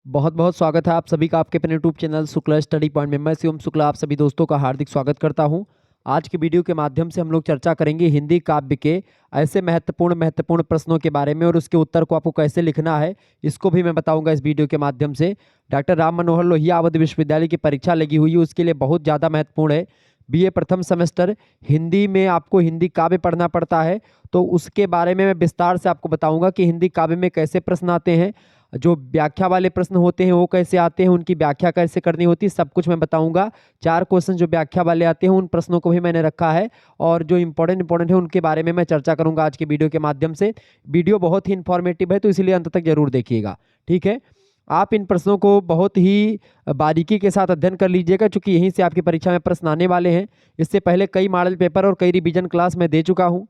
बहुत बहुत स्वागत है आप सभी का आपके अपने YouTube channel Shukla study point में। मैं शिवम शुक्ला आप सभी दोस्तों का हार्दिक स्वागत करता हूं। आज की वीडियो के माध्यम से हम लोग चर्चा करेंगे हिंदी काव्य के ऐसे महत्वपूर्ण प्रश्नों के बारे में और उसके उत्तर को आपको कैसे लिखना है इसको भी मैं बताऊंगा इस वीडियो के माध्यम से। डॉक्टर राम मनोहर लोहिया अवध विश्वविद्यालय की परीक्षा लगी हुई है, उसके लिए बहुत ज़्यादा महत्वपूर्ण है। बीए प्रथम सेमेस्टर हिंदी में आपको हिंदी काव्य पढ़ना पड़ता है, तो उसके बारे में मैं विस्तार से आपको बताऊंगा कि हिंदी काव्य में कैसे प्रश्न आते हैं, जो व्याख्या वाले प्रश्न होते हैं वो कैसे आते हैं, उनकी व्याख्या कैसे करनी होती है, सब कुछ मैं बताऊंगा। 4 क्वेश्चन जो व्याख्या वाले आते हैं उन प्रश्नों को भी मैंने रखा है और जो इंपॉर्टेंट है उनके बारे में मैं चर्चा करूंगा आज के वीडियो के माध्यम से। वीडियो बहुत ही इंफॉर्मेटिव है तो इसलिए अंत तक जरूर देखिएगा, ठीक है। आप इन प्रश्नों को बहुत ही बारीकी के साथ अध्ययन कर लीजिएगा, क्योंकि यहीं से आपकी परीक्षा में प्रश्न आने वाले हैं। इससे पहले कई मॉडल पेपर और कई रिवीजन क्लास मैं दे चुका हूँ,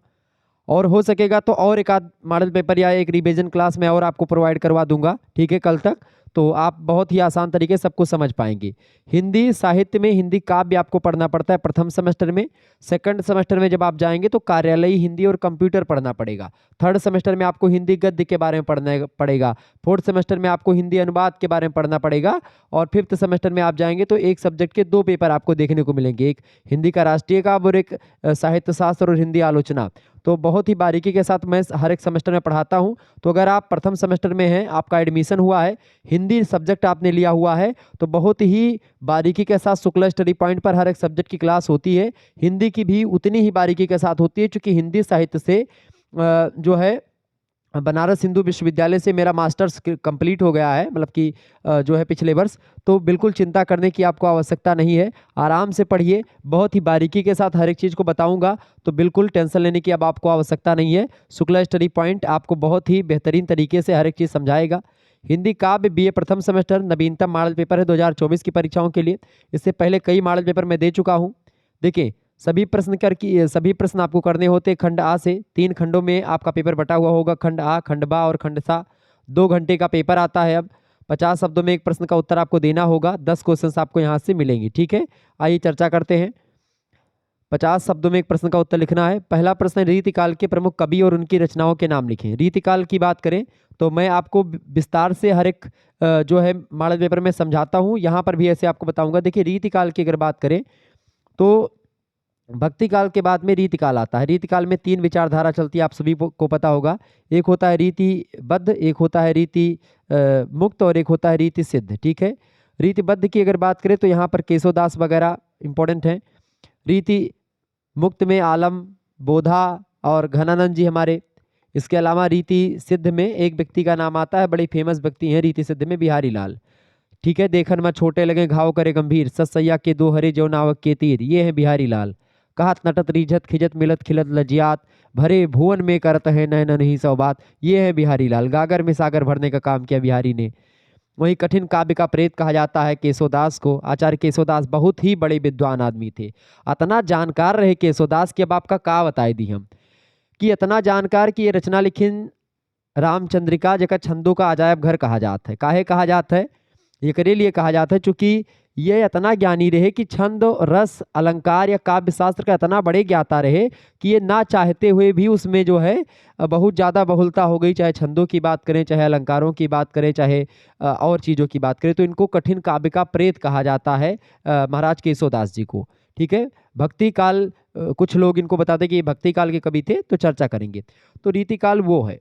और हो सकेगा तो और एक आध मॉडल पेपर या एक रिवीजन क्लास में और आपको प्रोवाइड करवा दूंगा, ठीक है, कल तक। तो आप बहुत ही आसान तरीके से सब कुछ समझ पाएंगे। हिंदी साहित्य में हिंदी काव्य आपको पढ़ना पड़ता है प्रथम सेमेस्टर में। सेकंड सेमेस्टर में जब आप जाएंगे तो कार्यालयी हिंदी और कंप्यूटर पढ़ना पड़ेगा। थर्ड सेमेस्टर में आपको हिंदी गद्य के बारे में पढ़ना पड़ेगा। फोर्थ सेमेस्टर में आपको हिंदी अनुवाद के बारे में पढ़ना पड़ेगा। और फिफ्थ सेमेस्टर में आप जाएंगे तो एक सब्जेक्ट के 2 पेपर आपको देखने को मिलेंगे, एक हिंदी का राष्ट्रीय काव्य और एक साहित्य शास्त्र और हिंदी आलोचना। तो बहुत ही बारीकी के साथ मैं हर एक सेमेस्टर में पढ़ाता हूं। तो अगर आप प्रथम सेमेस्टर में हैं, आपका एडमिशन हुआ है, हिंदी सब्जेक्ट आपने लिया हुआ है, तो बहुत ही बारीकी के साथ शुक्ला स्टडी पॉइंट पर हर एक सब्जेक्ट की क्लास होती है। हिंदी की भी उतनी ही बारीकी के साथ होती है, क्योंकि हिंदी साहित्य से जो है बनारस हिंदू विश्वविद्यालय से मेरा मास्टर्स कंप्लीट हो गया है, मतलब कि जो है पिछले वर्ष। तो बिल्कुल चिंता करने की आपको आवश्यकता नहीं है, आराम से पढ़िए, बहुत ही बारीकी के साथ हर एक चीज़ को बताऊंगा, तो बिल्कुल टेंशन लेने की अब आपको आवश्यकता नहीं है। शुक्ला स्टडी पॉइंट आपको बहुत ही बेहतरीन तरीके से हर एक चीज़ समझाएगा। हिंदी काव्य बीए प्रथम सेमेस्टर नवीनतम मॉडल पेपर है 2024 की परीक्षाओं के लिए। इससे पहले कई मॉडल पेपर मैं दे चुका हूँ। देखिए, सभी प्रश्न आपको करने होते हैं खंड आ से। 3 खंडों में आपका पेपर बटा हुआ होगा, खंड आ, खंड बा और खंड सा। 2 घंटे का पेपर आता है। अब 50 शब्दों में एक प्रश्न का उत्तर आपको देना होगा। 10 क्वेश्चन आपको यहाँ से मिलेंगे, ठीक है। आइए चर्चा करते हैं। 50 शब्दों में एक प्रश्न का उत्तर लिखना है। पहला प्रश्न, रीतिकाल के प्रमुख कवि और उनकी रचनाओं के नाम लिखें। रीतिकाल की बात करें तो मैं आपको विस्तार से हर एक जो है मॉडल पेपर में समझाता हूँ, यहाँ पर भी ऐसे आपको बताऊंगा। देखिए, रीतिकाल की अगर बात करें तो भक्ति काल के बाद में रीतिकाल आता है। रीतिकाल में 3 विचारधारा चलती है, आप सभी को पता होगा। एक होता है रीतिबद्ध, एक होता है रीति मुक्त और एक होता है रीति सिद्ध, ठीक है। रीतिबद्ध की अगर बात करें तो यहाँ पर केशवदास वगैरह इंपॉर्टेंट हैं। रीति मुक्त में आलम, बोधा और घनानंद जी हमारे। इसके अलावा रीति सिद्ध में एक व्यक्ति का नाम आता है, बड़े फेमस व्यक्ति हैं रीति सिद्ध में, बिहारी लाल, ठीक है। देखन में छोटे लगे घाव करे गंभीर, सत सैया के 2 हरे जो नावक के तीर, ये है बिहारी लाल। कहत नटत रीझत खिजत मिलत खिलत लजियात, भरे भुवन में करत है नैन नहीं सौ बात, ये है बिहारी लाल। गागर में सागर भरने का काम किया बिहारी ने। वही कठिन काव्य का प्रेत कहा जाता है केशवदास को। आचार्य केशवदास बहुत ही बड़े विद्वान आदमी थे, इतना जानकार रहे केशवदास की अब आपका का बताए दी हम, कि इतना जानकार कि ये रचना लिखिन रामचंद्रिका, जगह छंदों का अजायब घर कहा जाता है। काहे कहा जाता है? एकरे लिए कहा जाता है चूंकि ये इतना ज्ञानी रहे कि छंद, रस, अलंकार या काव्य शास्त्र का इतना बड़े ज्ञाता रहे कि ये ना चाहते हुए भी उसमें जो है बहुत ज़्यादा बहुलता हो गई। चाहे छंदों की बात करें, चाहे अलंकारों की बात करें, चाहे और चीज़ों की बात करें, तो इनको कठिन काव्य का प्रेत कहा जाता है महाराज केशवदास जी को, ठीक है। भक्ति काल, कुछ लोग इनको बताते हैं कि ये भक्ति काल के कवि थे, तो चर्चा करेंगे। तो रीतिकाल वो है।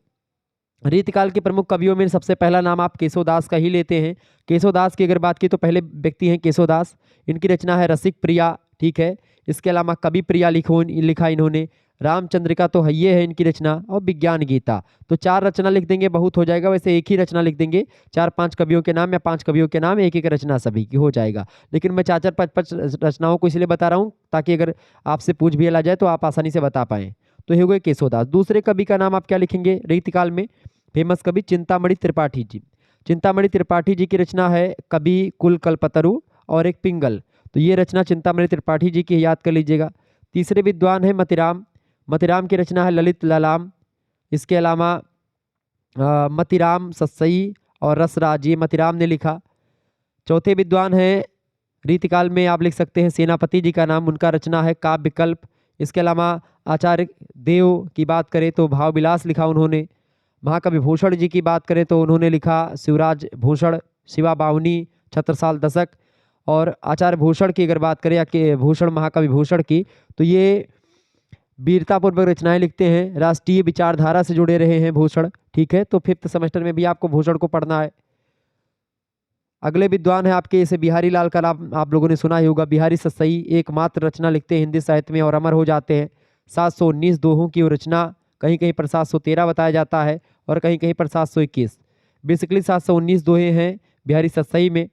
रीतिकाल के प्रमुख कवियों में सबसे पहला नाम आप केशवदास का ही लेते हैं। केशवदास की अगर बात की तो पहले व्यक्ति हैं केशवदास। इनकी रचना है रसिक प्रिया, ठीक है। इसके अलावा कवि प्रिया लिखा इन्होंने। रामचंद्रिका तो है, ये है इनकी रचना, और विज्ञान गीता। तो 4 रचना लिख देंगे, बहुत हो जाएगा। वैसे एक ही रचना लिख देंगे, 4-5 कवियों के नाम या 5 कवियों के नाम, एक एक रचना सभी की हो जाएगा। लेकिन मैं 4-4, 5-5 रचनाओं को इसलिए बता रहा हूँ ताकि अगर आपसे पूछ भी लिया जाए तो आप आसानी से बता पाएं। तो ये हो गए केशवदास। दूसरे कवि का नाम आप क्या लिखेंगे रीतिकाल में? फेमस कवि चिंतामणि त्रिपाठी जी। चिंतामणि त्रिपाठी जी की रचना है कवि कुल कल्पतरु और एक पिंगल। तो ये रचना चिंतामणि त्रिपाठी जी की याद कर लीजिएगा। तीसरे विद्वान है मतिराम। मतिराम की रचना है ललित ललाम। इसके अलावा मतिराम सत्सई और रसराज, ये मतिराम ने लिखा। चौथे विद्वान है रीतिकाल में आप लिख सकते हैं सेनापति जी का नाम, उनका रचना है काव्य विकल्प। इसके अलावा आचार्य देव की बात करें तो भाव विलास लिखा उन्होंने। महाकवि भूषण जी की बात करें तो उन्होंने लिखा शिवराज भूषण, शिवा बावनी, छत्रसाल दशक। और आचार्य भूषण की अगर बात करें या कि भूषण महाकवि भूषण की, तो ये वीरतापूर्वक रचनाएं लिखते हैं, राष्ट्रीय विचारधारा से जुड़े रहे हैं भूषण। ठीक है, तो 5th सेमेस्टर में भी आपको भूषण को पढ़ना है। अगले विद्वान है आपके इसे बिहारी लाल का नाम आप लोगों ने सुना ही होगा। बिहारी सतसई एकमात्र रचना लिखते हैं हिंदी साहित्य में और अमर हो जाते हैं। 719 दोहों की वो रचना, कहीं कहीं पर 713 बताया जाता है और कहीं कहीं पर 721। बेसिकली 719 दोहे हैं बिहारी सतसई में।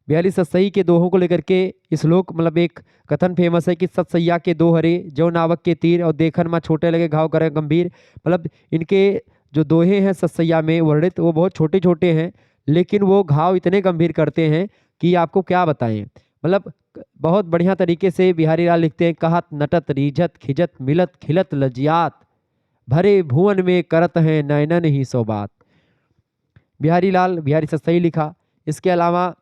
बिहारी सतसई के दोहों को लेकर के श्लोक मतलब एक कथन फेमस है कि सतसैया के दो हरे, जो नावक के तीर, और देखन में छोटे लगे घाव करे गंभीर। मतलब इनके जो दोहे हैं सतसैया में वर्णित, वो बहुत छोटे छोटे हैं, लेकिन वो घाव इतने गंभीर करते हैं कि आपको क्या बताएं। मतलब बहुत बढ़िया तरीके से बिहारी लाल लिखते हैं। कहत नटत रीझत खिजत मिलत खिलत लजियात, भरे भुवन में करत हैं नयनन ही सो बात। बिहारी लाल बिहारी सतसई लिखा। इसके अलावा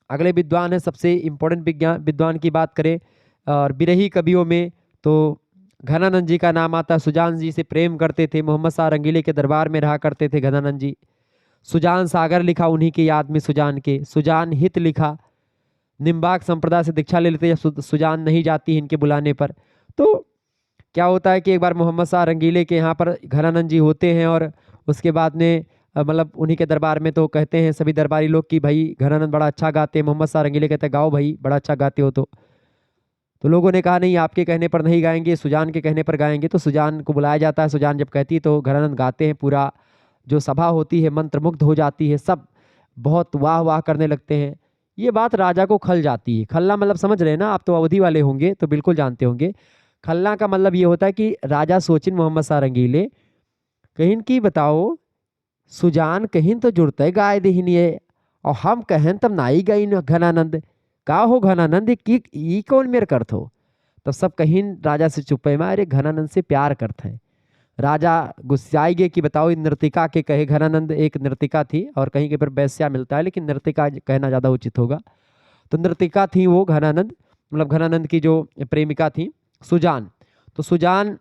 अगले विद्वान है सबसे इम्पोर्टेंट विद्वान की बात करें और बिरही कवियों में, तो घनानंद जी का नाम आता है। सुजान जी से प्रेम करते थे, मोहम्मद शाह रंगीले के दरबार में रहा करते थे घनानंद जी। सुजान सागर लिखा उन्हीं की याद में सुजान के। सुजान हित लिखा, निम्बाक संप्रदाय से दीक्षा ले लेते जब सुजान नहीं जाती इनके बुलाने पर। तो क्या होता है कि एक बार मोहम्मद शाह रंगीले के यहाँ पर घनानंद जी होते हैं और उसके बाद में मतलब उन्हीं के दरबार में तो कहते हैं सभी दरबारी लोग कि भाई घनानंद बड़ा अच्छा गाते हैं। मोहम्मद शाह रंगीले कहते हैं गाओ भाई, बड़ा अच्छा गाते हो। तो लोगों ने कहा नहीं, आपके कहने पर नहीं गाएंगे, सुजान के कहने पर गाएंगे। तो सुजान को बुलाया जाता है। सुजान जब कहती है तो घनानंद गाते हैं। पूरा जो सभा होती है मंत्रमुग्ध हो जाती है, सब बहुत वाह वाह करने लगते हैं। ये बात राजा को खल जाती है। खलना मतलब समझ रहे हैं ना, आप तो अवधि वाले होंगे तो बिल्कुल जानते होंगे। खलना का मतलब ये होता है कि राजा सोचिन मोहम्मद शाह रंगीले कहीं की बताओ, सुजान कहीं तो जुड़ते गाय देहिनी है और हम कहें तब नाई गई घनानंद, का हो घनानंद की ई कौन मेर करत हो। तब सब कहीं राजा से चुपे में, अरे घनानंद से प्यार करते हैं। राजा गुस्साई गए कि बताओ नर्तिका के कहे। घनानंद एक नर्तिका थी और कहीं के पर वैश्या मिलता है, लेकिन नर्तिका कहना ज़्यादा उचित होगा। तो नर्तिका थी वो घनानंद, मतलब घनानंद की जो प्रेमिका थी सुजान। तो सुजान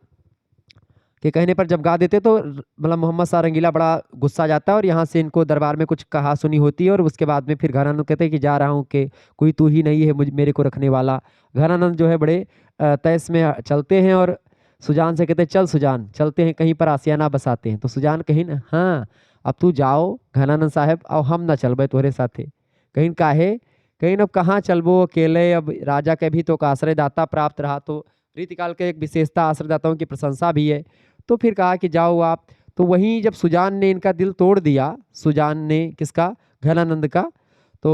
के कहने पर जब गा देते तो मतलब मोहम्मद शाह रंगीला बड़ा गुस्सा जाता है और यहाँ से इनको दरबार में कुछ कहा सुनी होती है। और उसके बाद में फिर घनानंद कहते हैं कि जा रहा हूँ कि कोई तू ही नहीं है मुझ मेरे को रखने वाला। घनानंद जो है बड़े तैस में चलते हैं और सुजान से कहते हैं चल सुजान चलते हैं कहीं पर आसियाना बसाते हैं। तो सुजान कहीं न हाँ अब तू जाओ घनानंद साहब, अब हम ना चलबे तोहरे साथे। कहीं काहे, कहीं अब कहाँ चलबो अकेले, अब राजा के भी तो आश्रयदाता प्राप्त रहा। तो रीतिकाल के एक विशेषता आश्रयदाताओं की प्रशंसा भी है। तो फिर कहा कि जाओ आप। तो वहीं जब सुजान ने इनका दिल तोड़ दिया, सुजान ने किसका, घनानंद का। तो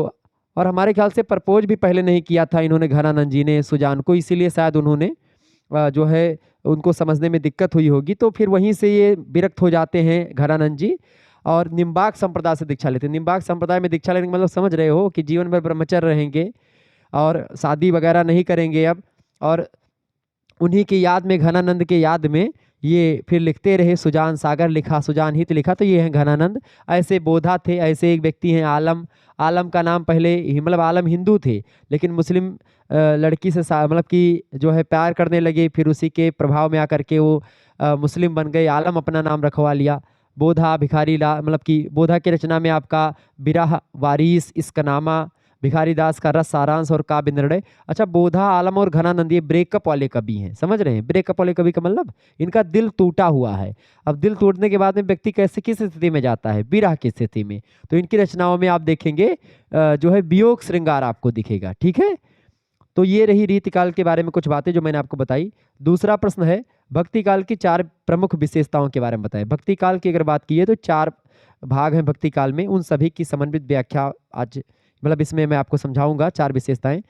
और हमारे ख्याल से प्रपोज भी पहले नहीं किया था इन्होंने घनानंद जी ने सुजान को, इसीलिए शायद उन्होंने जो है उनको समझने में दिक्कत हुई होगी। तो फिर वहीं से ये विरक्त हो जाते हैं घनानंद जी और निम्बाक संप्रदाय से दीक्षा लेते हैं। निम्बाक संप्रदाय में दीक्षा लेने का मतलब समझ रहे हो कि जीवन भर ब्रह्मचर्य रहेंगे और शादी वगैरह नहीं करेंगे अब। और उन्हीं की याद में, घनानंद के याद में ये फिर लिखते रहे। सुजान सागर लिखा, सुजान हित लिखा। तो ये हैं घनानंद। ऐसे बोधा थे, ऐसे एक व्यक्ति हैं आलम। आलम का नाम पहले मतलब आलम हिंदू थे, लेकिन मुस्लिम लड़की से मतलब कि जो है प्यार करने लगे। फिर उसी के प्रभाव में आकर के वो मुस्लिम बन गए। आलम अपना नाम रखवा लिया। बोधा भिखारी ला मतलब कि बोधा की रचना में आपका बिरह वारिस इसकनामा, भिखारी दास का रस सारांश और काव्य निर्णय। अच्छा, बोधा आलम और घनानंद ये ब्रेकअप वाले कवि हैं, समझ रहे हैं। ब्रेकअप वाले कवि का मतलब इनका दिल टूटा हुआ है। अब दिल टूटने के बाद में व्यक्ति कैसे किस स्थिति में जाता है, विरह की स्थिति में। तो इनकी रचनाओं में आप देखेंगे जो है वियोग श्रृंगार आपको दिखेगा। ठीक है, तो ये रही रीतिकाल के बारे में कुछ बातें जो मैंने आपको बताई। दूसरा प्रश्न है भक्ति काल की 4 प्रमुख विशेषताओं के बारे में बताएं। भक्ति काल की अगर बात की है तो 4 भाग हैं भक्ति काल में, उन सभी की समन्वित व्याख्या आज मतलब इसमें मैं आपको समझाऊंगा 4 विशेषताएं।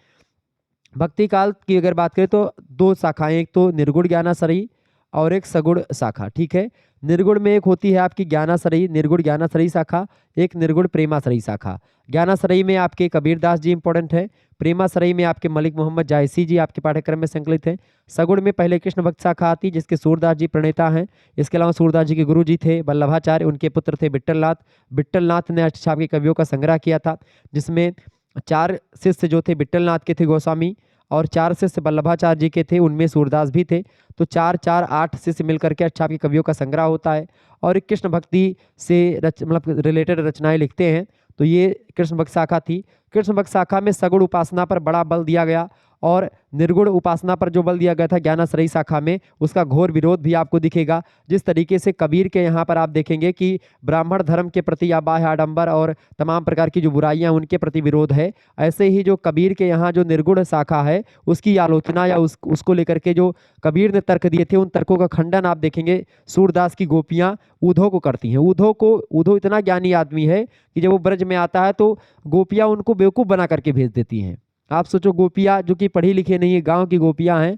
भक्ति काल की अगर बात करें तो 2 शाखाएं, एक तो निर्गुण ज्ञानाश्रयी और एक सगुण शाखा। ठीक है, निर्गुण में एक होती है आपकी ज्ञानाश्रयी, निर्गुण ज्ञानाश्रयी शाखा, एक निर्गुण प्रेमाश्रयी शाखा। ज्ञानाश्रयी में आपके कबीरदास जी इंपॉर्टेंट है। प्रेमाश्रयी में आपके मलिक मोहम्मद जायसी जी आपके पाठ्यक्रम में संकलित हैं। सगुण में पहले कृष्ण भक्त शाखा आती जिसके सूरदास जी प्रणेता हैं। इसके अलावा सूरदास जी के गुरु जी थे वल्लभाचार्य, उनके पुत्र थे विट्ठलनाथ। विट्ठलनाथ ने अष्टछाप के कवियों का संग्रह किया था, जिसमें 4 शिष्य जो थे विट्ठलनाथ के थे गोस्वामी, और 4 शिष्य वल्लभाचार्य जी के थे, उनमें सूरदास भी थे। तो 4 4 8 शिष्य मिलकर के अष्टछाप के कवियों का संग्रह होता है। और कृष्ण भक्ति से मतलब रिलेटेड रचनाएं लिखते हैं। तो ये कृष्ण भक्त शाखा थी। कृष्ण भक्त शाखा में सगुण उपासना पर बड़ा बल दिया गया और निर्गुण उपासना पर जो बल दिया गया था ज्ञानाश्रयी शाखा में, उसका घोर विरोध भी आपको दिखेगा। जिस तरीके से कबीर के यहाँ पर आप देखेंगे कि ब्राह्मण धर्म के प्रति या बाह्य आडंबर और तमाम प्रकार की जो बुराइयां उनके प्रति विरोध है, ऐसे ही जो कबीर के यहाँ जो निर्गुण शाखा है उसकी आलोचना या उसको लेकर के जो कबीर ने तर्क दिए थे, उन तर्कों का खंडन आप देखेंगे सूरदास की गोपियां उद्धव को करती हैं। उद्धव इतना ज्ञानी आदमी है कि जब वो ब्रज में आता है तो गोपियां उनको बेवकूफ़ बना करके भेज देती हैं। आप सोचो, गोपियां जो कि पढ़ी लिखी नहीं है, गांव की गोपियां हैं,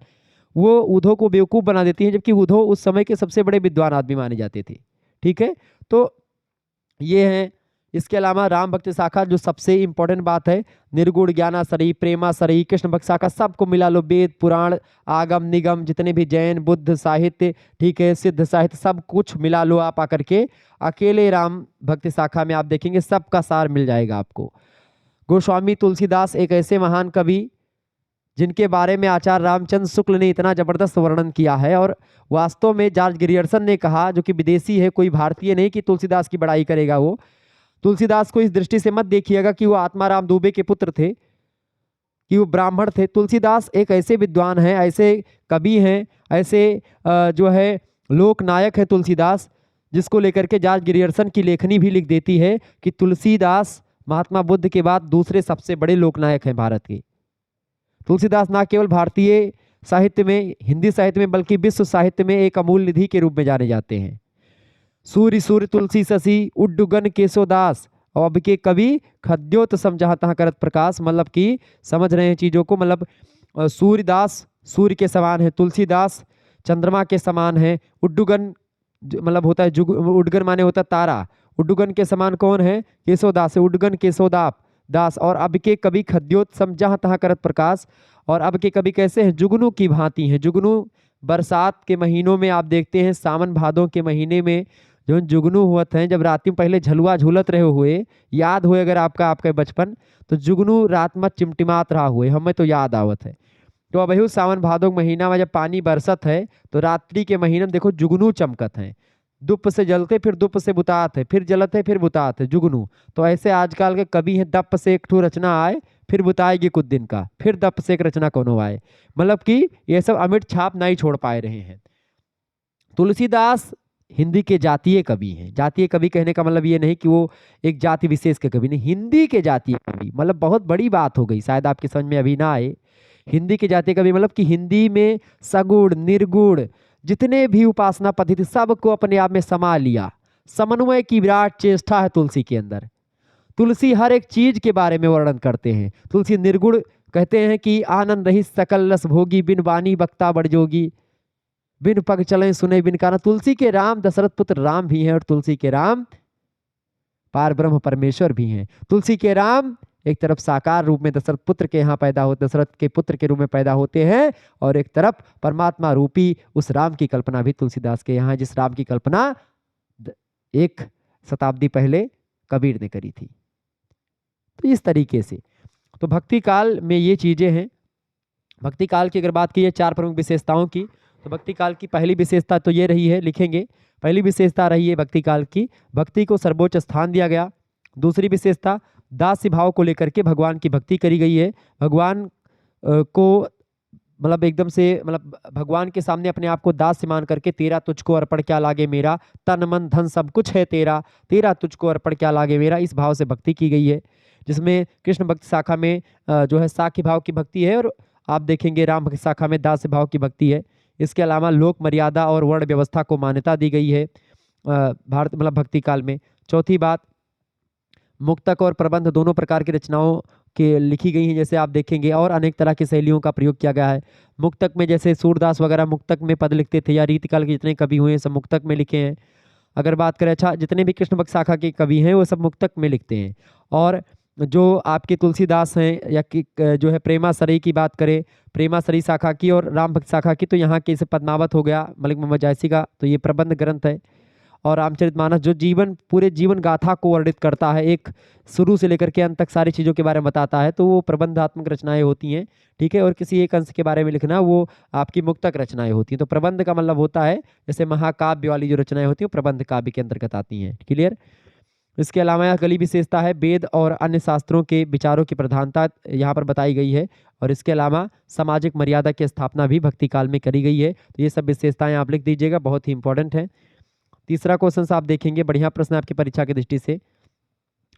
वो उद्धव को बेवकूफ़ बना देती हैं, जबकि उद्धव उस समय के सबसे बड़े विद्वान आदमी माने जाते थे। ठीक है, तो ये हैं। इसके अलावा राम भक्ति शाखा जो सबसे इंपॉर्टेंट बात है, निर्गुण ज्ञानाश्रयी, प्रेमाश्रयी, कृष्ण भक्त शाखा, सबको मिला लो, वेद पुराण आगम निगम जितने भी जैन बुद्ध साहित्य, ठीक है, सिद्ध साहित्य, सब कुछ मिला लो आप आकर के। अकेले राम भक्ति शाखा में आप देखेंगे सबका सार मिल जाएगा आपको। गोस्वामी तुलसीदास एक ऐसे महान कवि जिनके बारे में आचार्य रामचंद्र शुक्ल ने इतना जबरदस्त वर्णन किया है, और वास्तव में जॉर्ज ग्रियर्सन ने कहा, जो कि विदेशी है, कोई भारतीय नहीं, कि तुलसीदास की बड़ाई करेगा वो। तुलसीदास को इस दृष्टि से मत देखिएगा कि वो आत्माराम दुबे के पुत्र थे, कि वो ब्राह्मण थे। तुलसीदास एक ऐसे विद्वान हैं, ऐसे कवि हैं, ऐसे जो है लोकनायक है तुलसीदास, जिसको लेकर के जॉर्ज ग्रियर्सन की लेखनी भी लिख देती है कि तुलसीदास महात्मा बुद्ध के बाद दूसरे सबसे बड़े लोकनायक हैं भारत के। तुलसीदास न केवल भारतीय साहित्य में, हिंदी साहित्य में, बल्कि विश्व साहित्य में एक अमूल्य निधि के रूप में जाने जाते हैं। सूर्य सूर्य तुलसी शशि उड्डुगन केशोदास, और अब के कवि खद्योत समझा तहाँ करत प्रकाश, मतलब कि समझ रहे हैं चीज़ों को। मतलब सूर्यदास सूर्य के समान है, तुलसीदास चंद्रमा के समान है, उड्डुगन मतलब होता है उड्डगन माने होता है तारा, उड्डुगन के समान कौन है? केशोदास है, उड्डगन केशोदाप दास। और अब के कवि खद्योत समझा तहाँ करत प्रकाश, और अब के कवि कैसे हैं? जुगनू की भांति हैं। जुगनू बरसात के महीनों में आप देखते हैं, सावन भादों के महीने में जो जुगनू हुआ हैं, जब रात में पहले झलुआ झूलत रहे हुए, याद हुए अगर आपका बचपन, तो जुगनू रात में चिमटिमात रहा हुए, हमें तो याद आवत है। तो अब सावन भादों महीना में जब पानी बरसत है, तो रात्रि के महीने में देखो जुगनू चमकत हैं, दुप से जलते फिर दुप से बुतात है, फिर जलत है फिर बुतात है, जुगनू। तो ऐसे आजकल के कवि हैं, दप से एक ठो रचना आए फिर बुताएगी कुछ दिन का, फिर दप से एक रचना कोनो आए, मतलब कि ये सब अमिट छाप नहीं छोड़ पाए रहे हैं। तुलसीदास हिंदी के जातीय कवि हैं। जातीय कवि कहने का मतलब ये नहीं कि वो एक जाति विशेष के कवि नहीं, हिंदी के जातीय कवि, मतलब बहुत बड़ी बात हो गई, शायद आपकी समझ में अभी ना आए। हिंदी के जातीय कवि मतलब कि हिंदी में सगुण निर्गुण जितने भी उपासना पद्धति सबको अपने आप में समा लिया। समन्वय की विराट चेष्टा है तुलसी के अंदर। तुलसी हर एक चीज के बारे में वर्णन करते हैं। तुलसी निर्गुण कहते हैं कि आनंद रहित सकल रस भोगी, बिन वाणी बक्ता बड़ जोगी, बिन पग चले सुने बिन काना। तुलसी के राम दशरथ पुत्र राम भी हैं, और तुलसी के राम पार ब्रह्म परमेश्वर भी हैं। तुलसी के राम एक तरफ साकार रूप में दशरथ पुत्र के यहाँ पैदा होते, दशरथ के पुत्र के रूप में पैदा होते हैं, और एक तरफ परमात्मा रूपी उस राम की कल्पना भी तुलसीदास के यहाँ, जिस राम की कल्पना 1 शताब्दी पहले कबीर ने करी थी। तो इस तरीके से तो भक्ति काल में ये चीजें हैं। भक्ति काल की अगर बात की है 4 प्रमुख विशेषताओं की, तो भक्ति काल की पहली विशेषता तो ये रही है, लिखेंगे, पहली विशेषता रही है भक्ति काल की, भक्ति को सर्वोच्च स्थान दिया गया। दूसरी विशेषता, दास्य भाव को लेकर के भगवान की भक्ति करी गई है। भगवान को मतलब एकदम से मतलब भगवान के सामने अपने आप को दास्य मान करके, तेरा तुझको अर्पण क्या लागे मेरा, तन मन धन सब कुछ है तेरा, तेरा तुझको अर्पण क्या लागे मेरा, इस भाव से भक्ति की गई है। जिसमें कृष्ण भक्ति शाखा में जो है साख्य भाव की भक्ति है, और आप देखेंगे राम भक्ति शाखा में दास्य भाव की भक्ति है। इसके अलावा लोक मर्यादा और वर्ण व्यवस्था को मान्यता दी गई है भारत मतलब भक्ति काल में। चौथी बात, मुक्तक और प्रबंध दोनों प्रकार की रचनाओं के लिखी गई हैं, जैसे आप देखेंगे, और अनेक तरह की शैलियों का प्रयोग किया गया है। मुक्तक में जैसे सूरदास वगैरह मुक्तक में पद लिखते थे, या रीतिकाल के जितने कवि हुए हैं सब मुक्तक में लिखे हैं। अगर बात करें, अच्छा, जितने भी कृष्ण भक्त शाखा के कवि हैं वो सब मुक्तक में लिखते हैं। और जो आपके तुलसीदास हैं, या कि जो है प्रेमाश्रयी की बात करें, प्रेमाश्रयी शाखा की और राम भक्त शाखा की, तो यहाँ के इसे पद्मावत हो गया मलिक मोहम्मद जायसी का, तो ये प्रबंध ग्रंथ है। और रामचरितमानस जो पूरे जीवन गाथा को वर्णित करता है, एक शुरू से लेकर के अंत तक सारी चीज़ों के बारे में बताता है, तो वो प्रबंधात्मक रचनाएं होती हैं। ठीक है, और किसी एक अंश के बारे में लिखना वो आपकी मुक्तक रचनाएं होती हैं। तो प्रबंध का मतलब होता है जैसे महाकाव्य वाली जो रचनाएं होती हैं, प्रबंध काव्य के अंतर्गत आती हैं। क्लियर? इसके अलावा यह अगली विशेषता है, वेद और अन्य शास्त्रों के विचारों की प्रधानता यहाँ पर बताई गई है। और इसके अलावा सामाजिक मर्यादा की स्थापना भी भक्ति काल में करी गई है। तो ये सब विशेषताएं आप लिख दीजिएगा, बहुत ही इंपॉर्टेंट है। तीसरा क्वेश्चन आप देखेंगे, बढ़िया प्रश्न आपकी परीक्षा की दृष्टि से।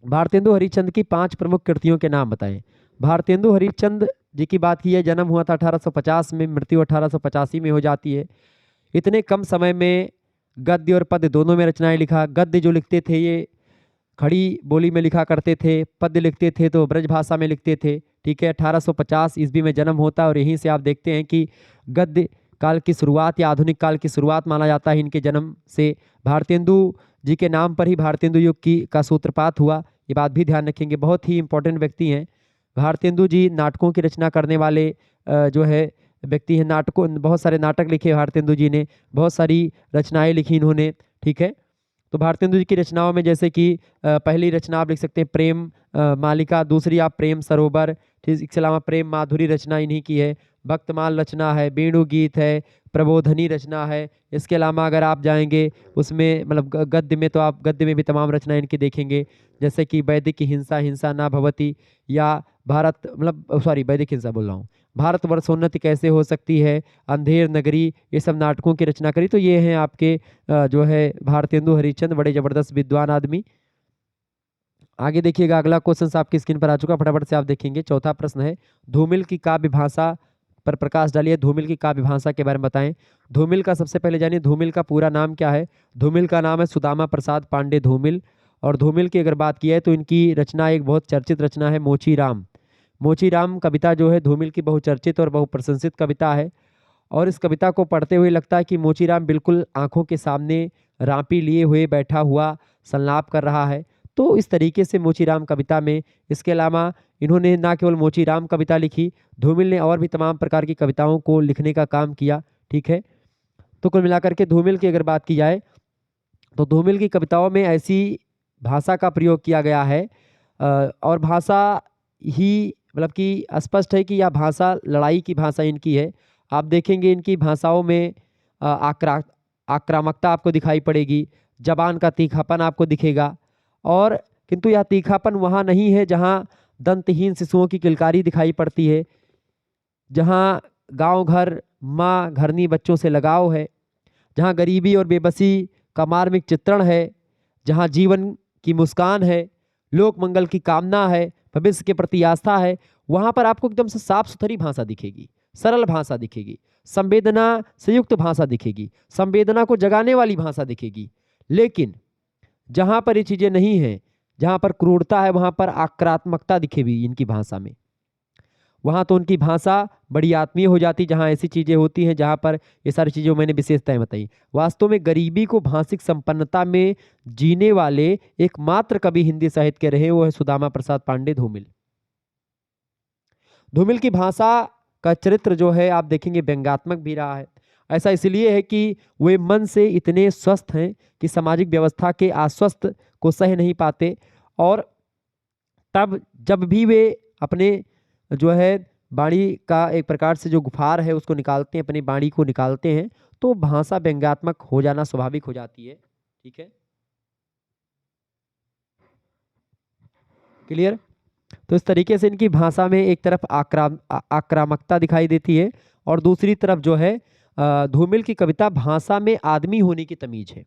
भारतेंदु हरिश्चंद्र की 5 प्रमुख कृतियों के नाम बताएं। भारतेंदु हरिश्चंद्र जी की बात की है, जन्म हुआ था 1850 में, मृत्यु 1885 में हो जाती है। इतने कम समय में गद्य और पद्य दोनों में रचनाएं लिखा। गद्य जो लिखते थे ये खड़ी बोली में लिखा करते थे, पद्य लिखते थे तो ब्रज भाषा में लिखते थे। ठीक है, 1850 ईस्वी में जन्म होता है और यहीं से आप देखते हैं कि गद्य काल की शुरुआत या आधुनिक काल की शुरुआत माना जाता है इनके जन्म से। भारतेंदु जी के नाम पर ही भारतेंदु युग का सूत्रपात हुआ, ये बात भी ध्यान रखेंगे, बहुत ही इंपॉर्टेंट व्यक्ति हैं। भारतेंदु जी नाटकों की रचना करने वाले जो है व्यक्ति हैं। नाटकों, बहुत सारे नाटक लिखे भारतेंदु जी ने, बहुत सारी रचनाएं लिखी इन्होंने। ठीक है, तो भारतेंदु जी की रचनाओं में जैसे कि पहली रचना आप लिख सकते हैं प्रेम मालिका, दूसरी आप प्रेम सरोवर, ठीक, इसके अलावा प्रेम माधुरी रचना इन्हीं की है, भक्तमाल रचना है, वेणु गीत है, प्रबोधनी रचना है। इसके अलावा अगर आप जाएंगे उसमें मतलब गद्य में, तो आप गद्य में भी तमाम रचनाएं इनकी देखेंगे, जैसे कि वैदिक हिंसा हिंसा ना भवती, या भारत मतलब सॉरी वैदिक हिंसा बोल रहा हूँ, भारतवर्षोन्नति कैसे हो सकती है, अंधेर नगरी, ये सब नाटकों की रचना करी। तो ये हैं आपके जो है भारतेंदु हरिश्चंद्र, बड़े जबरदस्त विद्वान आदमी। आगे देखिएगा, अगला क्वेश्चन आपकी स्क्रीन पर आ चुका, फटाफट से आप देखेंगे। चौथा प्रश्न है, धूमिल की काव्य भाषा पर प्रकाश डालिए। धूमिल की काव्य भाषा के बारे में बताएं। धूमिल का सबसे पहले जानिए धूमिल का पूरा नाम क्या है। धूमिल का नाम है सुदामा प्रसाद पांडे धूमिल। और धूमिल की अगर बात की है तो इनकी रचना एक बहुत चर्चित रचना है मोची राम। मोची राम कविता जो है धूमिल की बहुचर्चित और बहुप्रशंसित कविता है। और इस कविता को पढ़ते हुए लगता है कि मोचीराम बिल्कुल आंखों के सामने रापी लिए हुए बैठा हुआ संलाप कर रहा है। तो इस तरीके से मोचीराम कविता में, इसके अलावा इन्होंने ना केवल मोचीराम कविता लिखी, धूमिल ने और भी तमाम प्रकार की कविताओं को लिखने का काम किया। ठीक है, तो कुल मिलाकर के धूमिल की अगर बात की जाए तो धूमिल की कविताओं में ऐसी भाषा का प्रयोग किया गया है और भाषा ही मतलब कि स्पष्ट है कि यह भाषा लड़ाई की भाषा इनकी है। आप देखेंगे इनकी भाषाओं में आक्रामकता आपको दिखाई पड़ेगी, जबान का तीखापन आपको दिखेगा। और किंतु यह तीखापन वहाँ नहीं है जहाँ दंतहीन शिशुओं की किलकारी दिखाई पड़ती है, जहाँ गांव घर माँ घरनी बच्चों से लगाव है, जहाँ गरीबी और बेबसी का मार्मिक चित्रण है, जहाँ जीवन की मुस्कान है, लोक मंगल की कामना है, भविष्य के प्रति आस्था है, वहाँ पर आपको एकदम से साफ सुथरी भाषा दिखेगी, सरल भाषा दिखेगी, संवेदना से युक्त भाषा दिखेगी, संवेदना को जगाने वाली भाषा दिखेगी। लेकिन जहाँ पर ये चीज़ें नहीं हैं, जहाँ पर क्रूरता है, वहाँ पर आक्रामकता दिखेगी इनकी भाषा में। वहाँ तो उनकी भाषा बड़ी आत्मीय हो जाती, जहाँ ऐसी चीज़ें होती हैं जहाँ पर ये सारी चीज़ें मैंने विशेषताएं बताई। वास्तव में गरीबी को भाषिक संपन्नता में जीने वाले एकमात्र कवि हिंदी साहित्य के रहे, वो है सुदामा प्रसाद पांडे धूमिल। धूमिल की भाषा का चरित्र जो है आप देखेंगे व्यंग्यात्मक भी रहा है। ऐसा इसलिए है कि वे मन से इतने स्वस्थ हैं कि सामाजिक व्यवस्था के अस्वस्थ को सह नहीं पाते। और तब जब भी वे अपने जो है वाणी का एक प्रकार से जो गुफार है उसको निकालते हैं, अपनी वाणी को निकालते हैं, तो भाषा व्यंग्यात्मक हो जाना स्वाभाविक हो जाती है। ठीक है, क्लियर। तो इस तरीके से इनकी भाषा में एक तरफ आक्रामकता दिखाई देती है और दूसरी तरफ जो है धूमिल की कविता भाषा में आदमी होने की तमीज है।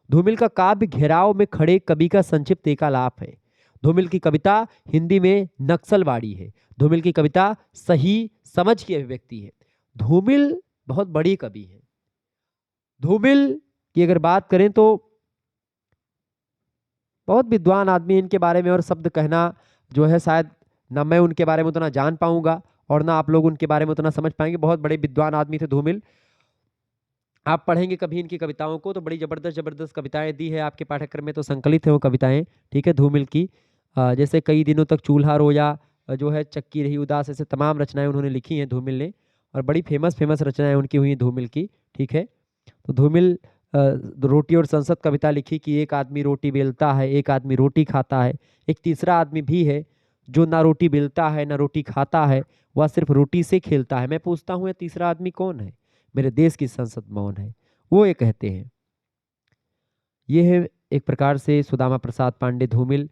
धूमिल का काव्य घेराव में खड़े कवि का संक्षिप्त एकालाप है। धूमिल की कविता हिंदी में नक्सलवाड़ी है। धूमिल की कविता सही समझ की अभिव्यक्ति है। धूमिल बहुत बड़ी कवि है। धूमिल की अगर बात करें तो बहुत विद्वान आदमी, इनके बारे में और शब्द कहना जो है शायद ना मैं उनके बारे में उतना जान पाऊंगा और ना आप लोग उनके बारे में उतना समझ पाएंगे। बहुत बड़े विद्वान आदमी थे धूमिल। आप पढ़ेंगे कभी इनकी कविताओं को तो बड़ी जबरदस्त जबरदस्त कविताएं दी है आपके पाठ्यक्रम में, तो संकलित है वो कविताएं। ठीक है, धूमिल की जैसे कई दिनों तक चूल्हा रोया, जो है चक्की रही उदास, ऐसे तमाम रचनाएं उन्होंने लिखी हैं धूमिल ने और बड़ी फेमस रचनाएं उनकी हुई धूमिल की। ठीक है, तो धूमिल रोटी और संसद कविता लिखी कि एक आदमी रोटी बेलता है, एक आदमी रोटी खाता है, एक तीसरा आदमी भी है जो ना रोटी बेलता है ना रोटी खाता है, वह सिर्फ रोटी से खेलता है। मैं पूछता हूँ ये तीसरा आदमी कौन है? मेरे देश की संसद मौन है, वो ये कहते हैं। ये है एक प्रकार से सुदामा प्रसाद पांडे धूमिल।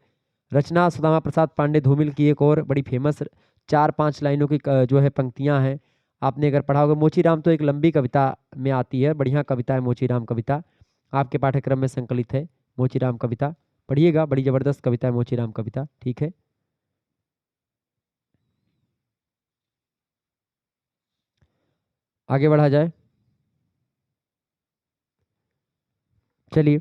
रचना सुदामा प्रसाद पांडे धूमिल की एक और बड़ी फेमस 4-5 लाइनों की जो है पंक्तियां हैं, आपने अगर पढ़ा होगा। मोचीराम तो एक लंबी कविता में आती है, बढ़िया कविता है मोचीराम कविता, आपके पाठ्यक्रम में संकलित है मोचीराम कविता, पढ़िएगा, बड़ी जबरदस्त कविता है मोचीराम कविता। ठीक है, आगे बढ़ा जाए। चलिए,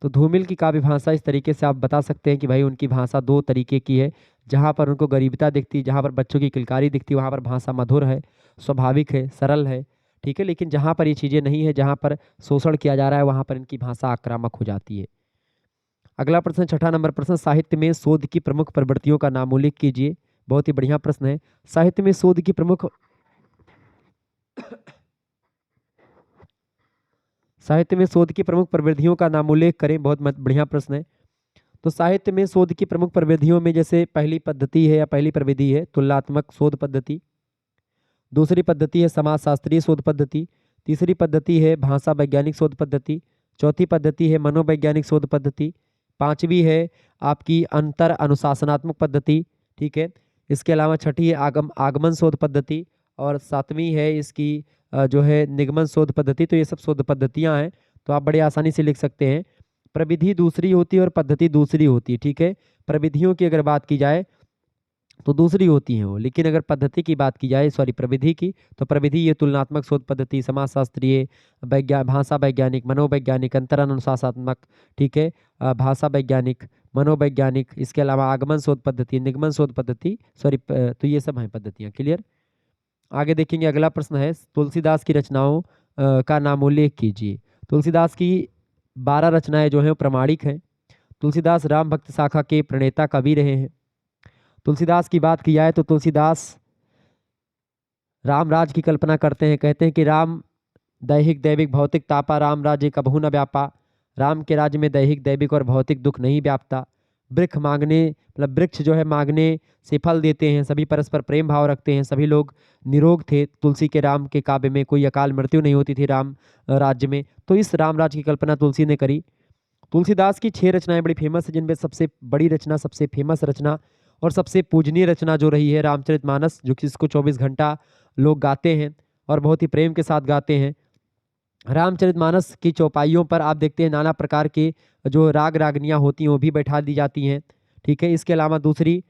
तो धूमिल की काव्य भाषा इस तरीके से आप बता सकते हैं कि भाई उनकी भाषा दो तरीके की है। जहाँ पर उनको गरीबता दिखती, जहाँ पर बच्चों की किलकारी दिखती, वहाँ पर भाषा मधुर है, स्वाभाविक है, सरल है। ठीक है, लेकिन जहाँ पर ये चीज़ें नहीं है, जहाँ पर शोषण किया जा रहा है, वहाँ पर इनकी भाषा आक्रामक हो जाती है। अगला प्रश्न, छठा नंबर प्रश्न, साहित्य में शोध की प्रमुख प्रवृत्तियों का नाम उल्लेख कीजिए। बहुत ही बढ़िया प्रश्न है। साहित्य में शोध की प्रमुख साहित्य में शोध की प्रमुख प्रविधियों का नाम उल्लेख करें। बहुत बढ़िया प्रश्न है। तो साहित्य में शोध की प्रमुख प्रविधियों में जैसे पहली पद्धति है या पहली प्रविधि है तुलनात्मक शोध पद्धति, दूसरी पद्धति है समाज शास्त्रीय शोध पद्धति, तीसरी पद्धति है भाषा वैज्ञानिक शोध पद्धति, चौथी पद्धति है मनोवैज्ञानिक शोध पद्धति, पांचवी है आपकी अंतर अनुशासनात्मक पद्धति। ठीक है, इसके अलावा छठी है आगमन शोध पद्धति, और सातवीं है इसकी जो है निगमन शोध पद्धति। तो ये सब शोध पद्धतियां हैं, तो आप बड़े आसानी से लिख सकते हैं। प्रविधि दूसरी होती है और पद्धति दूसरी होती है। ठीक है, प्रविधियों की अगर बात की जाए तो दूसरी होती है वो, लेकिन अगर पद्धति की बात की जाए, सॉरी प्रविधि की, तो प्रविधि ये तुलनात्मक शोध पद्धति, समाजशास्त्रीय, भाषा वैज्ञानिक, मनोवैज्ञानिक, अंतर अनुशासनात्मक, ठीक है, भाषा वैज्ञानिक, मनोवैज्ञानिक, इसके अलावा आगमन शोध पद्धति, निगमन शोध पद्धति, सॉरी, तो ये सब हैं पद्धतियाँ। क्लियर। आगे देखेंगे, अगला प्रश्न है तुलसीदास की रचनाओं का नाम उल्लेख कीजिए। तुलसीदास की 12 रचनाएं जो हैं वो प्रमाणिक हैं। तुलसीदास राम भक्त शाखा के प्रणेता कवि रहे हैं। तुलसीदास की बात की जाए तो तुलसीदास राम राज की कल्पना करते हैं, कहते हैं कि राम दैहिक दैविक भौतिक तापा, राम राज्य कबहू न व्यापा, राम के राज्य में दैहिक दैविक और भौतिक दुख नहीं व्यापता। वृक्ष मांगने, मतलब वृक्ष जो है मांगने से फल देते हैं, सभी परस्पर प्रेम भाव रखते हैं, सभी लोग निरोग थे। तुलसी के राम के काव्य में कोई अकाल मृत्यु नहीं होती थी राम राज्य में। तो इस राम राज्य की कल्पना तुलसी ने करी। तुलसीदास की 6 रचनाएं बड़ी फेमस है, जिनमें सबसे बड़ी रचना, सबसे फेमस रचना और सबसे पूजनीय रचना जो रही है रामचरितमानस, जो कि इसको 24 घंटा लोग गाते हैं और बहुत ही प्रेम के साथ गाते हैं। रामचरितमानस की चौपाइयों पर आप देखते हैं नाना प्रकार के जो राग रागनियाँ होती हैं वो भी बैठा दी जाती हैं। ठीक है, इसके अलावा दूसरी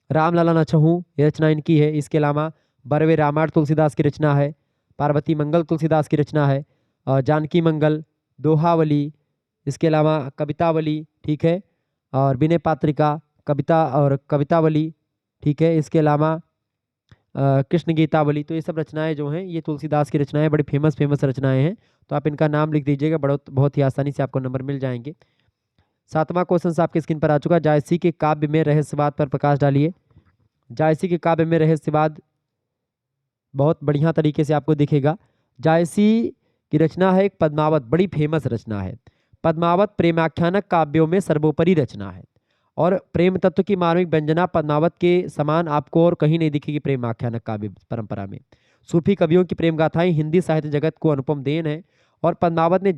रामलला न छहूँ, ये रचना इनकी है। इसके अलावा बरवे रामायण तुलसीदास की रचना है। पार्वती मंगल तुलसीदास की रचना है। और जानकी मंगल, दोहावली, इसके अलावा कवितावली, ठीक है, और विनय पात्रिका कविता और कवितावली, ठीक है, इसके अलावा कृष्ण गीतावली। तो ये सब रचनाएं जो हैं ये तुलसीदास की रचनाएं, बड़ी फेमस रचनाएं हैं। तो आप इनका नाम लिख दीजिएगा, बहुत ही आसानी से आपको नंबर मिल जाएंगे। 7वां क्वेश्चन आपके स्क्रीन पर आ चुका है। जायसी के काव्य में रहस्यवाद पर प्रकाश डालिए। जायसी के काव्य में रहस्यवाद बहुत बढ़िया तरीके से आपको दिखेगा। जायसी की रचना है एक पद्मावत, बड़ी फेमस रचना है। पद्मावत प्रेमाख्यानक काव्यों में सर्वोपरि रचना है और प्रेम तत्व की मार्मिक व्यंजना पद्मावत के समान आपको और कहीं नहीं दिखेगी प्रेम आख्यानक काव्य परंपरा में। सूफी कवियों की प्रेम गाथाएं हिंदी साहित्य जगत को अनुपम देन है। और पद्मावत में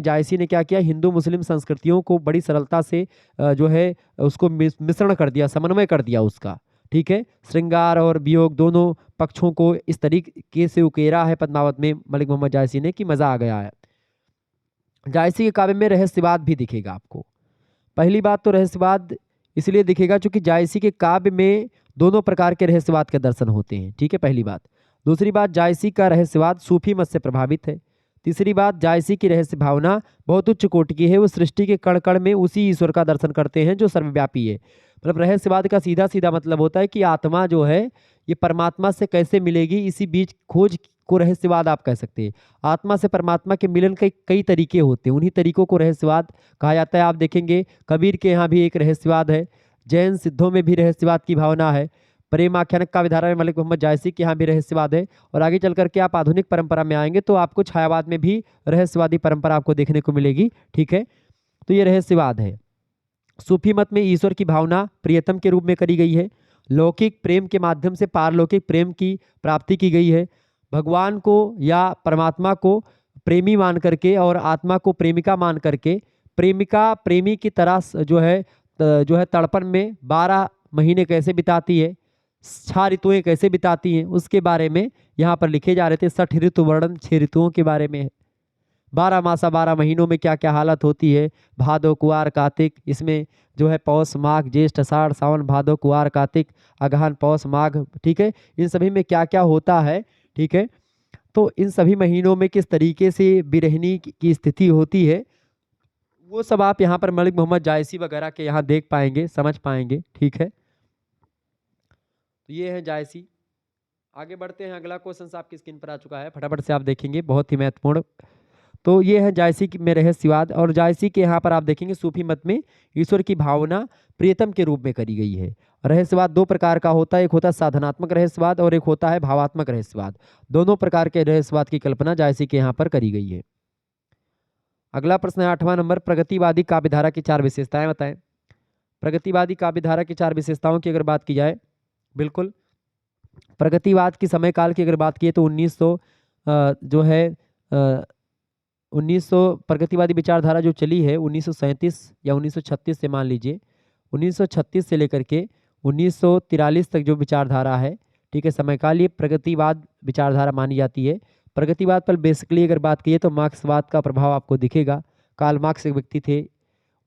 जायसी ने क्या किया, हिंदू मुस्लिम संस्कृतियों को बड़ी सरलता से जो है उसको मिश्रण कर दिया, समन्वय कर दिया उसका। ठीक है, श्रृंगार और वियोग दोनों पक्षों को इस तरीके से उकेरा है पद्मावत में मलिक मोहम्मद जायसी ने कि मजा आ गया है। जायसी के काव्य में रहस्यवाद भी दिखेगा आपको। पहली बात तो रहस्यवाद इसलिए दिखेगा क्योंकि जायसी के काव्य में दोनों प्रकार के रहस्यवाद के दर्शन होते हैं। ठीक है, पहली बात। दूसरी बात, जायसी का रहस्यवाद सूफी मत से प्रभावित है। तीसरी बात, जायसी की रहस्य भावना बहुत उच्च कोटि की है। वो सृष्टि के कण कण में उसी ईश्वर का दर्शन करते हैं जो सर्वव्यापी है। मतलब रहस्यवाद का सीधा सीधा मतलब होता है कि आत्मा जो है ये परमात्मा से कैसे मिलेगी, इसी बीच खोज को रहस्यवाद आप कह सकते हैं। आत्मा से परमात्मा के मिलन के कई तरीके होते हैं, उन्हीं तरीकों को रहस्यवाद कहा जाता है। आप देखेंगे कबीर के यहाँ भी एक रहस्यवाद है, जैन सिद्धों में भी रहस्यवाद की भावना है, प्रेम आख्यानक का विधारा में मलिक मोहम्मद जायसी के यहाँ भी रहस्यवाद है। और आगे चल करके आप आधुनिक परंपरा में आएंगे तो आपको छायावाद में भी रहस्यवादी परंपरा आपको देखने को मिलेगी। ठीक है, तो ये रहस्यवाद है। सूफी मत में ईश्वर की भावना प्रियतम के रूप में करी गई है। लौकिक प्रेम के माध्यम से पारलौकिक प्रेम की प्राप्ति की गई है। भगवान को या परमात्मा को प्रेमी मान करके और आत्मा को प्रेमिका मान करके प्रेमिका प्रेमी की तरह जो है तड़पन में 12 महीने कैसे बिताती है, 6 ऋतुएं कैसे बिताती हैं, उसके बारे में यहाँ पर लिखे जा रहे थे। 60 ऋतु वर्णन 6 ऋतुओं के बारे में है। 12 मासा 12 महीनों में क्या क्या हालत होती है, भादो कुआर कार्तिक, इसमें जो है पौष माघ ज्येष्ठ आषाढ़ सावन भादो कुआर कार्तिक अगहन पौष माघ, ठीक है, इन सभी में क्या क्या होता है, ठीक है। तो इन सभी महीनों में किस तरीके से बिरहनी की स्थिति होती है, वो सब आप यहाँ पर मलिक मोहम्मद जायसी वगैरह के यहाँ देख पाएंगे, समझ पाएंगे, ठीक है। तो ये है जायसी। आगे बढ़ते हैं, अगला क्वेश्चन आपकी स्क्रीन पर आ चुका है, फटाफट से आप देखेंगे, बहुत ही महत्वपूर्ण। तो ये है जायसी में रहस्यवाद। और जायसी के यहाँ पर आप देखेंगे सूफी मत में ईश्वर की भावना प्रियतम के रूप में करी गई है। रहस्यवाद 2 प्रकार का होता है, एक होता है साधनात्मक रहस्यवाद और एक होता है भावात्मक रहस्यवाद। दोनों प्रकार के रहस्यवाद की कल्पना जायसी के यहाँ पर करी गई है। अगला प्रश्न है 8वां नंबर, प्रगतिवादी काव्यधारा की 4 विशेषताएं बताएं। प्रगतिवादी काव्यधारा की 4 विशेषताओं की अगर बात की जाए, बिल्कुल प्रगतिवाद की समय काल की अगर बात की तो 1900 जो है 1900 प्रगतिवादी विचारधारा जो चली है 1937 या 1936 से, मान लीजिए 1936 से लेकर के 1943 तक जो विचारधारा है, ठीक है, समयकाल, ये प्रगतिवाद विचारधारा मानी जाती है। प्रगतिवाद पर बेसिकली अगर बात की तो मार्क्सवाद का प्रभाव आपको दिखेगा। कार्ल मार्क्स एक व्यक्ति थे,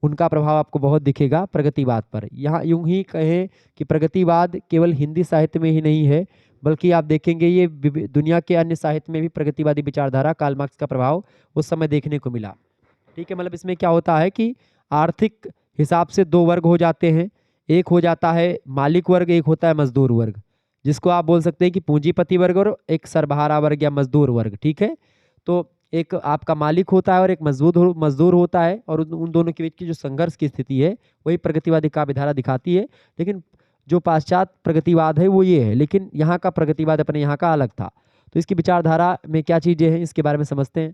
उनका प्रभाव आपको बहुत दिखेगा प्रगतिवाद पर। यहाँ यूं ही कहें कि प्रगतिवाद केवल हिंदी साहित्य में ही नहीं है, बल्कि आप देखेंगे ये दुनिया के अन्य साहित्य में भी प्रगतिवादी विचारधारा कार्ल मार्क्स का प्रभाव उस समय देखने को मिला, ठीक है। मतलब इसमें क्या होता है कि आर्थिक हिसाब से 2 वर्ग हो जाते हैं, एक हो जाता है मालिक वर्ग, एक होता है मजदूर वर्ग, जिसको आप बोल सकते हैं कि पूंजीपति वर्ग और एक सरबहारा वर्ग या मजदूर वर्ग, ठीक है। तो एक आपका मालिक होता है और एक मजदूर होता है, और उन दोनों के बीच की जो संघर्ष की स्थिति है वही प्रगतिवादी काव्यधारा दिखाती है। लेकिन जो पाश्चात्य प्रगतिवाद है वो ये है, लेकिन यहाँ का प्रगतिवाद अपने यहाँ का अलग था। तो इसकी विचारधारा में क्या चीजें हैं इसके बारे में समझते हैं।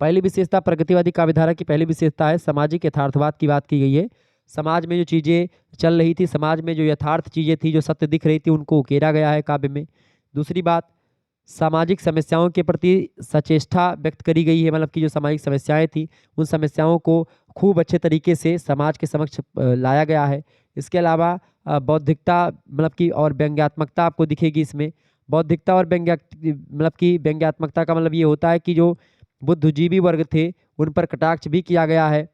पहली विशेषता, प्रगतिवादी काव्यधारा की पहली विशेषता है सामाजिक यथार्थवाद की बात की गई है। समाज में जो चीजें चल रही थी, समाज में जो यथार्थ चीजें थी, जो सत्य दिख रही थी, उनको उकेरा गया है काव्य में। दूसरी बात, सामाजिक समस्याओं के प्रति सचेष्टा व्यक्त करी गई है, मतलब कि जो सामाजिक समस्याएं थी उन समस्याओं को खूब अच्छे तरीके से समाज के समक्ष लाया गया है। इसके अलावा बौद्धिकता मतलब कि और व्यंग्यात्मकता आपको दिखेगी इसमें। बौद्धिकता और मतलब कि व्यंग्यात्मकता का मतलब ये होता है कि जो बुद्धिजीवी वर्ग थे उन पर कटाक्ष भी किया गया है।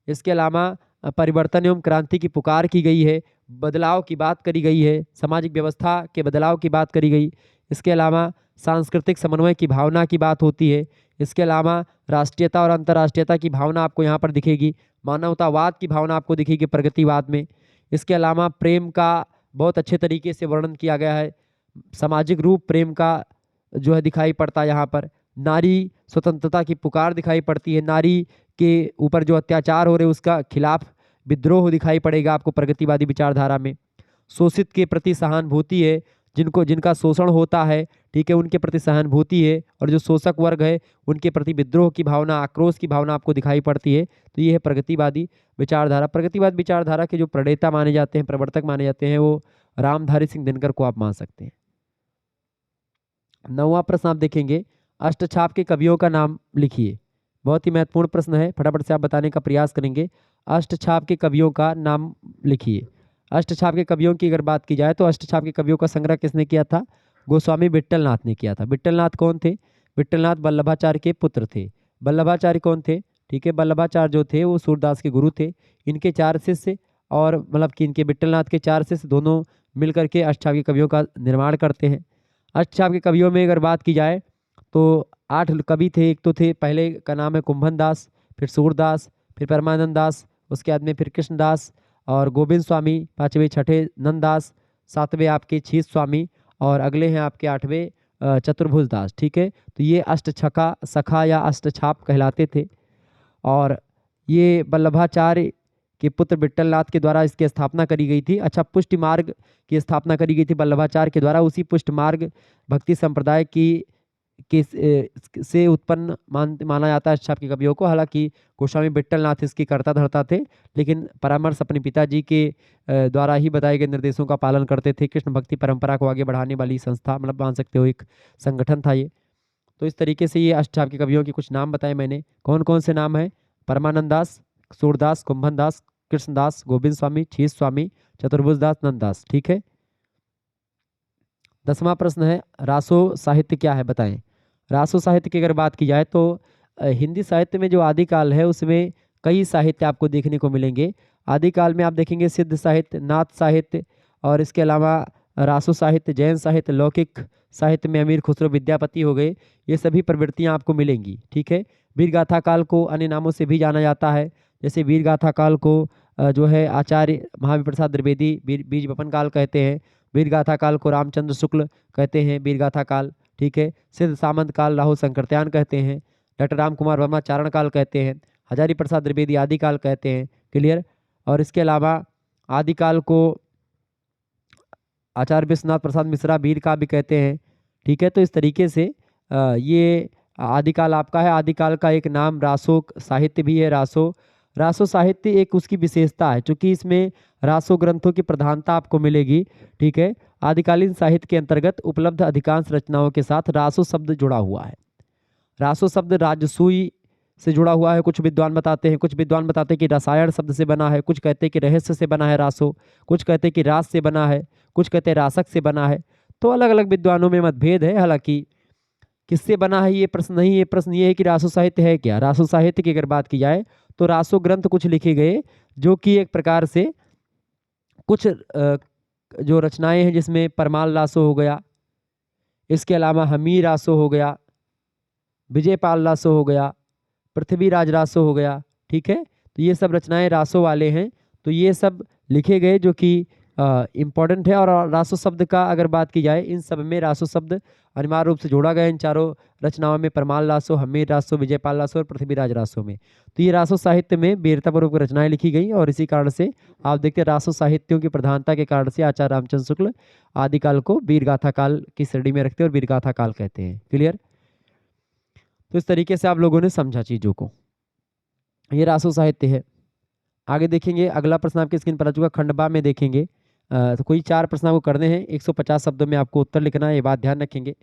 इसके अलावा परिवर्तन एवं क्रांति की पुकार की गई है, बदलाव की बात करी गई है, सामाजिक व्यवस्था के बदलाव की बात करी गई। इसके अलावा सांस्कृतिक समन्वय की भावना की बात होती है। इसके अलावा राष्ट्रीयता और अंतर्राष्ट्रीयता की भावना आपको यहाँ पर दिखेगी। मानवतावाद की भावना आपको दिखेगी प्रगतिवाद में। इसके अलावा प्रेम का बहुत अच्छे तरीके से वर्णन किया गया है। सामाजिक रूप प्रेम का जो है दिखाई पड़ता है यहाँ पर। नारी स्वतंत्रता की पुकार दिखाई पड़ती है। नारी के ऊपर जो अत्याचार हो रहे उसका खिलाफ विद्रोह दिखाई पड़ेगा आपको प्रगतिवादी विचारधारा में। शोषित के प्रति सहानुभूति है, जिनका शोषण होता है, ठीक है, उनके प्रति सहानुभूति है, और जो शोषक वर्ग है उनके प्रति विद्रोह की भावना, आक्रोश की भावना आपको दिखाई पड़ती है। तो ये है प्रगतिवादी विचारधारा। प्रगतिवाद विचारधारा के जो प्रणेता माने जाते हैं, प्रवर्तक माने जाते हैं, वो रामधारी सिंह दिनकर को आप मान सकते हैं। 9वां प्रश्न आप देखेंगे, अष्टछाप के कवियों का नाम लिखिए। बहुत ही महत्वपूर्ण प्रश्न है, फटाफट से आप बताने का प्रयास करेंगे। अष्टछाप के कवियों का नाम लिखिए। अष्टछाप के कवियों की अगर बात की जाए तो अष्टछाप के कवियों का संग्रह किसने किया था? गोस्वामी विट्ठलनाथ ने किया था। विट्ठलनाथ कौन थे? विट्ठलनाथ वल्लभाचार्य के पुत्र थे। वल्लभाचार्य कौन थे? ठीक है, वल्लभाचार्य जो थे वो सूरदास के गुरु थे। इनके 4 शिष्य, और मतलब कि इनके विट्ठलनाथ के 4 शिष्य दोनों मिलकर के अष्टछाप के कवियों का निर्माण करते हैं। अष्टछाप के कवियों में अगर बात की जाए तो 8 कवि थे। एक तो थे, पहले का नाम है कुंभन दास, फिर सूरदास, फिर परमानंद दास, उसके बाद में फिर कृष्णदास और गोविंद स्वामी, 5वें 6ठे नंददास, 7वें आपके छीस स्वामी, और अगले हैं आपके 8वें चतुर्भुज दास। ठीक है, तो ये अष्टछका सखा या अष्टछाप कहलाते थे। और ये वल्लभाचार्य के पुत्र विट्ठलनाथ के द्वारा इसकी स्थापना करी गई थी। अच्छा, पुष्टि मार्ग की स्थापना करी गई थी वल्लभाचार्य के द्वारा। उसी पुष्ट मार्ग भक्ति संप्रदाय की से उत्पन्न माना जाता है अष्टछाप के कवियों को। हालांकि गोस्वामी विट्ठलनाथ इसकी कर्ता धर्ता थे, लेकिन परामर्श अपने पिताजी के द्वारा ही बताए गए निर्देशों का पालन करते थे। कृष्ण भक्ति परंपरा को आगे बढ़ाने वाली संस्था, मतलब मान सकते हो एक संगठन था ये। तो इस तरीके से ये अष्टछाप के कवियों के कुछ नाम बताए मैंने। कौन कौन से नाम हैं? परमानंद दास, सूरदास, कुंभन दास, कृष्णदास, गोविंद स्वामी, शीश स्वामी, चतुर्भुज दास, नंददास। ठीक है। 10वां प्रश्न है, रासो साहित्य क्या है बताएं। रासो साहित्य की अगर बात की जाए तो हिंदी साहित्य में जो आदिकाल है उसमें कई साहित्य आपको देखने को मिलेंगे। आदिकाल में आप देखेंगे सिद्ध साहित्य, नाथ साहित्य, और इसके अलावा रासो साहित्य, जैन साहित्य, लौकिक साहित्य में अमीर खुसरो विद्यापति हो गए, ये सभी प्रवृत्तियां आपको मिलेंगी। ठीक है। वीर गाथा काल को अन्य नामों से भी जाना जाता है, जैसे वीर गाथा काल को जो है आचार्य महावीर प्रसाद द्विवेदी बीज बपन काल कहते हैं। वीर गाथा काल को रामचंद्र शुक्ल कहते हैं वीर गाथा काल। ठीक है। सिद्ध सामंत काल राहुल संकृत्यान कहते हैं। डॉक्टर राम कुमार वर्मा चारण काल कहते हैं। हजारी प्रसाद द्विवेदी आदिकाल कहते हैं। क्लियर। और इसके अलावा आदिकाल को आचार्य विश्वनाथ प्रसाद मिश्रा वीर काव्य कहते हैं। ठीक है। तो इस तरीके से ये आदिकाल आपका है। आदिकाल का एक नाम रासो साहित्य भी है। रासो रासो साहित्य एक उसकी विशेषता है, क्योंकि इसमें रासो ग्रंथों की प्रधानता आपको मिलेगी। ठीक है। आदिकालीन साहित्य के अंतर्गत उपलब्ध अधिकांश रचनाओं के साथ रासो शब्द जुड़ा हुआ है। रासो शब्द राजसूई से जुड़ा हुआ है, कुछ विद्वान बताते हैं। कुछ विद्वान बताते हैं कि रसायन शब्द से बना है, कुछ कहते हैं कि रहस्य से बना है रासो, कुछ कहते हैं कि रास से बना है, कुछ कहते हैं रासक से बना है। तो अलग अलग विद्वानों में मतभेद है। हालांकि किससे बना है ये प्रश्न नहीं, ये प्रश्न ये है कि रासो साहित्य है क्या। रासो साहित्य की अगर बात की जाए तो रासो ग्रंथ कुछ लिखे गए जो कि एक प्रकार से कुछ जो रचनाएं हैं, जिसमें परमाल रासो हो गया, इसके अलावा हमीर रासो हो गया, विजयपाल रासो हो गया, पृथ्वीराज रासो हो गया। ठीक है। तो ये सब रचनाएं रासो वाले हैं। तो ये सब लिखे गए जो कि इम्पोर्टेंट है। और रासो शब्द का अगर बात की जाए, इन सब में रासो शब्द अनिवार्य रूप से जोड़ा गया इन चारों रचनाओं में, परमाल रासो, हमीर रासो, विजयपाल रासो और पृथ्वीराज रासो में। तो ये रासो साहित्य में वीरतापूर्वक रचनाएं लिखी गई, और इसी कारण से आप देखते हैं रासो साहित्यों की प्रधानता के कारण से आचार्य रामचंद्र शुक्ल आदिकाल को वीरगाथा काल की श्रेणी में रखते हैं और वीरगाथा काल कहते हैं। क्लियर। तो इस तरीके से आप लोगों ने समझा चीजों को। ये रासो साहित्य है। आगे देखेंगे, अगला प्रश्न आपके स्क्रीन पर आ चुका, खंडबा में देखेंगे। तो कोई 4 प्रश्न आपको करने हैं, 150 शब्दों में आपको उत्तर लिखना है, ये बात ध्यान रखेंगे।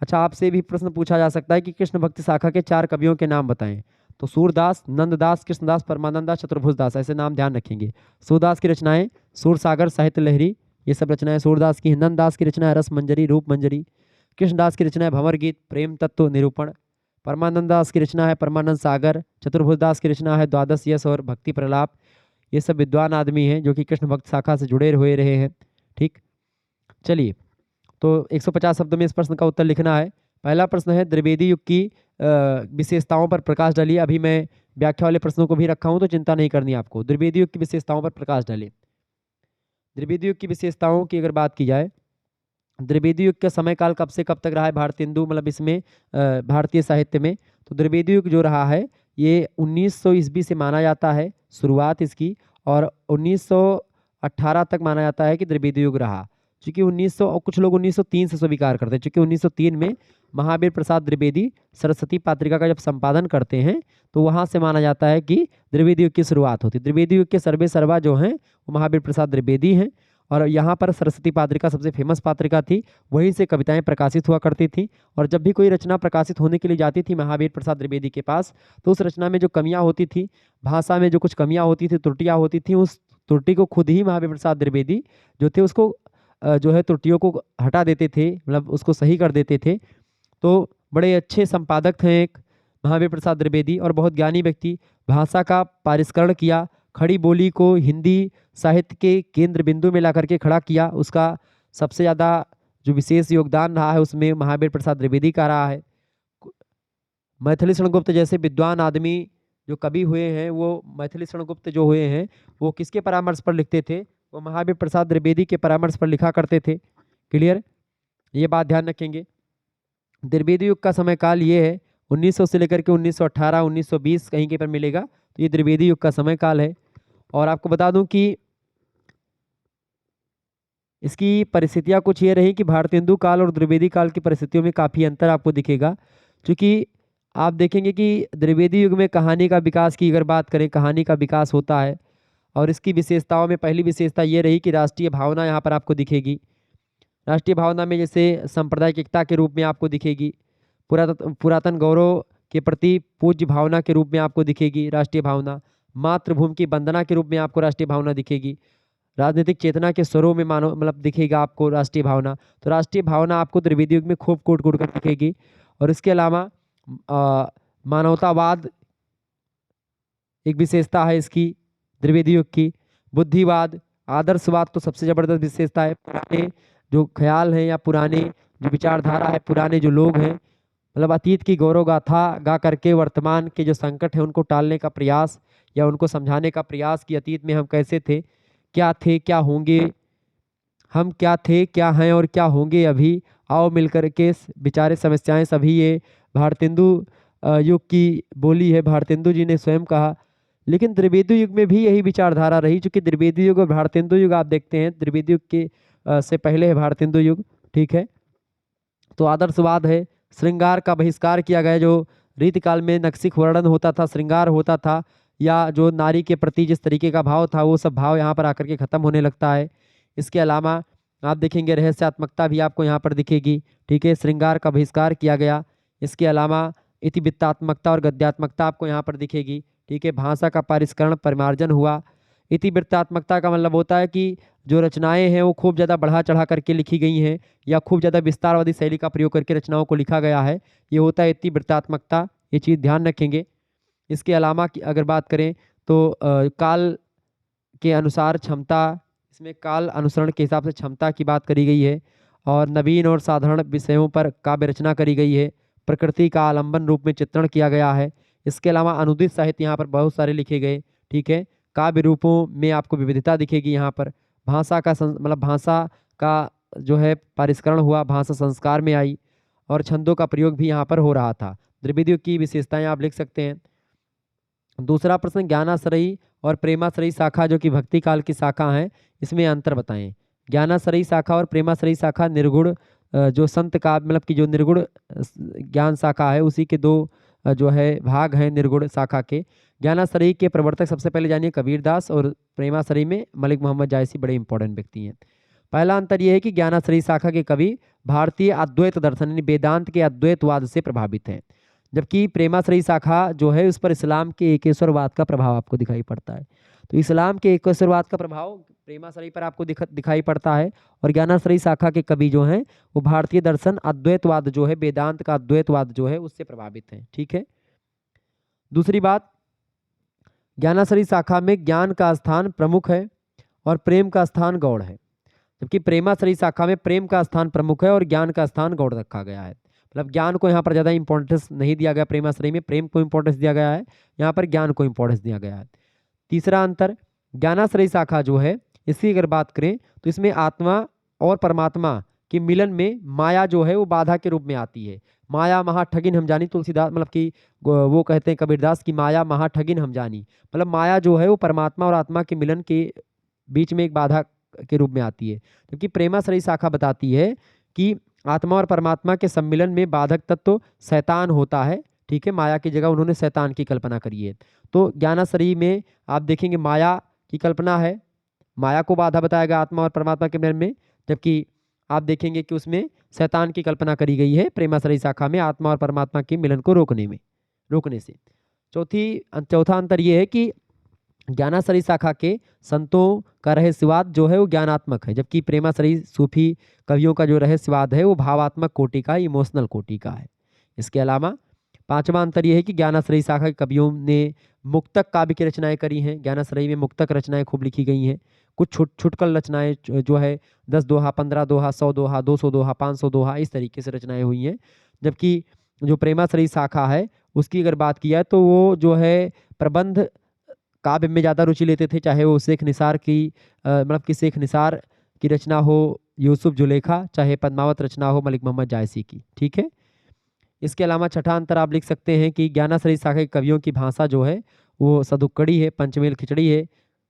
अच्छा, आपसे भी प्रश्न पूछा जा सकता है कि कृष्ण भक्ति शाखा के 4 कवियों के नाम बताएं। तो सूरदास, नंददास, कृष्णदास, परमानंद दास, चतुर्भुज दास, ऐसे नाम ध्यान रखेंगे। सूरदास की रचनाएं सूरसागर, साहित्य लहरी, ये सब रचनाएं सूरदास की। नंददास की रचना है रस मंजरी, रूप मंजरी। कृष्णदास की रचना है भंवर गीत, प्रेम तत्व निरूपण। परमानंद दास की रचना है परमानंद सागर। चतुर्भुज दास की रचना है द्वादश यश और भक्ति प्रलाप। ये सब विद्वान आदमी हैं जो कि कृष्ण भक्त शाखा से जुड़े हुए रहे हैं। ठीक। चलिए, तो 150 शब्दों में इस प्रश्न का उत्तर लिखना है। पहला प्रश्न है, द्विवेदी युग की विशेषताओं पर प्रकाश डालिए। अभी मैं व्याख्या वाले प्रश्नों को भी रखा हूं, तो चिंता नहीं करनी आपको। द्विवेदी युग की विशेषताओं पर प्रकाश डालिए। द्विवेदी युग की विशेषताओं की अगर बात की जाए, द्विवेदी युग का समय काल कब से कब तक रहा है भारतीय हिंदू मतलब इसमें भारतीय साहित्य में। तो द्विवेदी युग जो रहा है ये 1900 ईस्वी से माना जाता है शुरुआत इसकी, और 1918 तक माना जाता है कि द्विवेदी युग रहा। चूंकि 1900 और कुछ लोग 1903 से स्वीकार करते हैं, चूंकि 1903 में महावीर प्रसाद द्विवेदी सरस्वती पात्रिका का जब संपादन करते हैं, तो वहां से माना जाता है कि द्विवेदी युग की शुरुआत होती है। द्विवेदी युग के सर्वे सर्वा जो हैं वो महावीर प्रसाद द्विवेदी हैं, और यहाँ पर सरस्वती पात्रिका सबसे फेमस पात्रिका थी, वहीं से कविताएं प्रकाशित हुआ करती थी। और जब भी कोई रचना प्रकाशित होने के लिए जाती थी महावीर प्रसाद द्विवेदी के पास, तो उस रचना में जो कमियां होती थी, भाषा में जो कुछ कमियां होती थी, त्रुटियां होती थी, उस त्रुटि को खुद ही महावीर प्रसाद द्विवेदी जो थे उसको जो है त्रुटियों को हटा देते थे, मतलब उसको सही कर देते थे। तो बड़े अच्छे संपादक थे एक महावीर प्रसाद द्विवेदी, और बहुत ज्ञानी व्यक्ति। भाषा का परिष्करण किया, खड़ी बोली को हिंदी साहित्य के केंद्र बिंदु में ला करके खड़ा किया। उसका सबसे ज़्यादा जो विशेष योगदान रहा है उसमें महावीर प्रसाद द्विवेदी का रहा है। मैथिली शरण गुप्त जैसे विद्वान आदमी जो कवि हुए हैं, वो मैथिली शरण गुप्त जो हुए हैं वो किसके परामर्श पर लिखते थे? वो महावीर प्रसाद द्विवेदी के परामर्श पर लिखा करते थे। क्लियर, ये बात ध्यान रखेंगे। द्विवेदी युग का समय काल ये है 1900 से लेकर के 1918 1920 कहीं के पर मिलेगा, तो ये द्विवेदी युग का समय काल है। और आपको बता दूं कि इसकी परिस्थितियां कुछ ये रही कि भारतेंदु काल और द्विवेदी काल की परिस्थितियों में काफ़ी अंतर आपको दिखेगा। क्योंकि आप देखेंगे कि द्विवेदी युग में कहानी का विकास की अगर बात करें, कहानी का विकास होता है, और इसकी विशेषताओं में पहली विशेषता ये रही कि राष्ट्रीय भावना यहाँ पर आपको दिखेगी। राष्ट्रीय भावना में जैसे सांप्रदायिक एकता के रूप में आपको दिखेगी, पुरातन गौरव के प्रति पूज्य भावना के रूप में आपको दिखेगी राष्ट्रीय भावना, मातृभूमि की वंदना के रूप में आपको राष्ट्रीय भावना दिखेगी, राजनीतिक चेतना के स्वरों में मानो मतलब दिखेगा आपको राष्ट्रीय भावना। तो राष्ट्रीय भावना आपको द्विवेदी युग में खूब कूट कूट कर दिखेगी। और इसके अलावा मानवतावाद एक विशेषता है इसकी द्विवेदी युग की। बुद्धिवाद, आदर्शवाद तो सबसे जबरदस्त विशेषता है। पुराने जो ख्याल हैं या पुराने जो विचारधारा है, पुराने जो लोग हैं, मतलब अतीत की गौरव गाथा गा करके वर्तमान के जो संकट है उनको टालने का प्रयास या उनको समझाने का प्रयास कि अतीत में हम कैसे थे क्या होंगे, हम क्या थे क्या हैं और क्या होंगे अभी, आओ मिलकर के विचारे समस्याएं सभी। ये भारतेंदु युग की बोली है, भारतेंदु जी ने स्वयं कहा। लेकिन द्विवेदी युग में भी यही विचारधारा रही, चूंकि द्विवेदी युग और भारतेंदु युग आप देखते हैं, द्विवेदी युग के से पहले है भारतेंदु युग, ठीक है। तो आदर्शवाद है, श्रृंगार का बहिष्कार किया गया, जो रीतिकाल में नक्सिक वर्णन होता था, श्रृंगार होता था, या जो नारी के प्रति जिस तरीके का भाव था वो सब भाव यहाँ पर आकर के खत्म होने लगता है। इसके अलावा आप देखेंगे रहस्यात्मकता भी आपको यहाँ पर दिखेगी, ठीक है, श्रृंगार का बहिष्कार किया गया। इसके अलावा इतिवृत्तात्मकता और गद्यात्मकता आपको यहाँ पर दिखेगी, ठीक है। भाषा का परिष्करण परिमार्जन हुआ। इतिवृत्तात्मकता का मतलब होता है कि जो रचनाएं हैं वो खूब ज़्यादा बढ़ा चढ़ा करके लिखी गई हैं या खूब ज़्यादा विस्तारवादी शैली का प्रयोग करके रचनाओं को लिखा गया है, ये होता है इतिवृत्तात्मकता, ये चीज़ ध्यान रखेंगे। इसके अलावा की अगर बात करें तो काल के अनुसार क्षमता, इसमें काल अनुसरण के हिसाब से क्षमता की बात करी गई है। और नवीन और साधारण विषयों पर काव्य रचना करी गई है, प्रकृति का आलंबन रूप में चित्रण किया गया है। इसके अलावा अनुदित साहित्य यहाँ पर बहुत सारे लिखे गए, ठीक है। काव्य रूपों में आपको विविधता दिखेगी यहाँ पर। भाषा का मतलब भाषा का जो है परिष्करण हुआ, भाषा संस्कार में आई और छंदों का प्रयोग भी यहाँ पर हो रहा था। द्विवेदी युग की विशेषताएं आप लिख सकते हैं। दूसरा प्रश्न, ज्ञानाश्रयी और प्रेमाश्रयी शाखा जो कि भक्ति काल की शाखा है, इसमें अंतर बताएं। ज्ञानाश्रयी शाखा और प्रेमाश्रयी शाखा निर्गुण जो संत का मतलब कि जो निर्गुण ज्ञान शाखा है उसी के दो जो है भाग हैं निर्गुण शाखा के। ज्ञानाश्रयी के प्रवर्तक सबसे पहले जानिए कबीरदास, और प्रेमाश्रयी में मलिक मोहम्मद जायसी बड़े इंपॉर्टेंट व्यक्ति हैं। पहला अंतर यह है कि ज्ञानाश्रयी शाखा के कवि भारतीय अद्वैत दर्शन यानी वेदांत के अद्वैतवाद से प्रभावित हैं, जबकि प्रेमाश्रयी शाखा जो है उस पर इस्लाम के एकेश्वरवाद का प्रभाव आपको दिखाई पड़ता है। तो इस्लाम के एकेश्वरवाद का प्रभाव प्रेमाश्रयी पर आपको दिखाई पड़ता है। और ज्ञानाश्रयी शाखा के कवि जो हैं वो भारतीय दर्शन अद्वैतवाद जो है, वेदांत का अद्वैतवाद जो है उससे प्रभावित हैं, ठीक है। दूसरी बात, ज्ञानाश्रयी शाखा में ज्ञान का स्थान प्रमुख है और प्रेम का स्थान गौड़ है, जबकि प्रेमाश्रयी शाखा में प्रेम का स्थान प्रमुख है और ज्ञान का स्थान गौड़ रखा गया है। मतलब ज्ञान को यहाँ पर ज़्यादा इंपॉर्टेंस नहीं दिया गया प्रेमाश्रयी में, प्रेम को इंपॉर्टेंस दिया गया है, यहाँ पर ज्ञान को इंपॉर्टेंस दिया गया है। तीसरा अंतर, ज्ञानाश्रयी शाखा जो है इसकी अगर बात करें तो इसमें आत्मा और परमात्मा के मिलन में माया जो है वो बाधा के रूप में आती है। माया महा ठगिन हम जानी, तुलसीदास मतलब कि वो कहते हैं कबीरदास की माया महा ठगिन हम जानी, मतलब माया जो है वो परमात्मा और आत्मा के मिलन के बीच में एक बाधा के रूप में आती है। जबकि प्रेमाश्रयी शाखा बताती है कि आत्मा और परमात्मा के सम्मिलन में बाधक तत्व शैतान होता है, ठीक है। माया की जगह उन्होंने शैतान की कल्पना करी है। तो ज्ञानाश्रयी में आप देखेंगे माया की कल्पना है, माया को बाधा बताया गया आत्मा और परमात्मा के मिलन में, जबकि आप देखेंगे कि उसमें शैतान की कल्पना करी गई है प्रेमाश्रयी शाखा में आत्मा और परमात्मा के मिलन को रोकने से। चौथा अंतर यह है कि ज्ञानाश्रयी शाखा के संतों का रहस्यवाद जो है वो ज्ञानात्मक है, जबकि प्रेमाश्रयी सूफी कवियों का जो रहस्यवाद है वो भावात्मक कोटि का, इमोशनल कोटि का है। इसके अलावा पांचवा अंतर यह है कि ज्ञानाश्रयी शाखा के कवियों ने मुक्तक काव्य की रचनाएं करी हैं। ज्ञानाश्रयी में मुक्तक रचनाएं खूब लिखी गई हैं। कुछ छुटकल रचनाएं जो है 10 दोहा, 15 दोहा, 100 दोहा, 200 दोहा, 500 दोहा, इस तरीके से रचनाएं हुई हैं। जबकि जो प्रेमाश्रयी शाखा है उसकी अगर बात किया तो वो जो है प्रबंध काव्य में ज़्यादा रुचि लेते थे, चाहे वो शेख निसार की मतलब कि शेख निसार की रचना हो, यूसुफ जुलेखा, चाहे पद्मावत रचना हो मलिक मोहम्मद जायसी की, ठीक है। इसके अलावा छठा अंतर आप लिख सकते हैं कि ज्ञानाश्रयी शाखा के कवियों की भाषा जो है वो सदुक्कड़ी है, पंचमेल खिचड़ी है,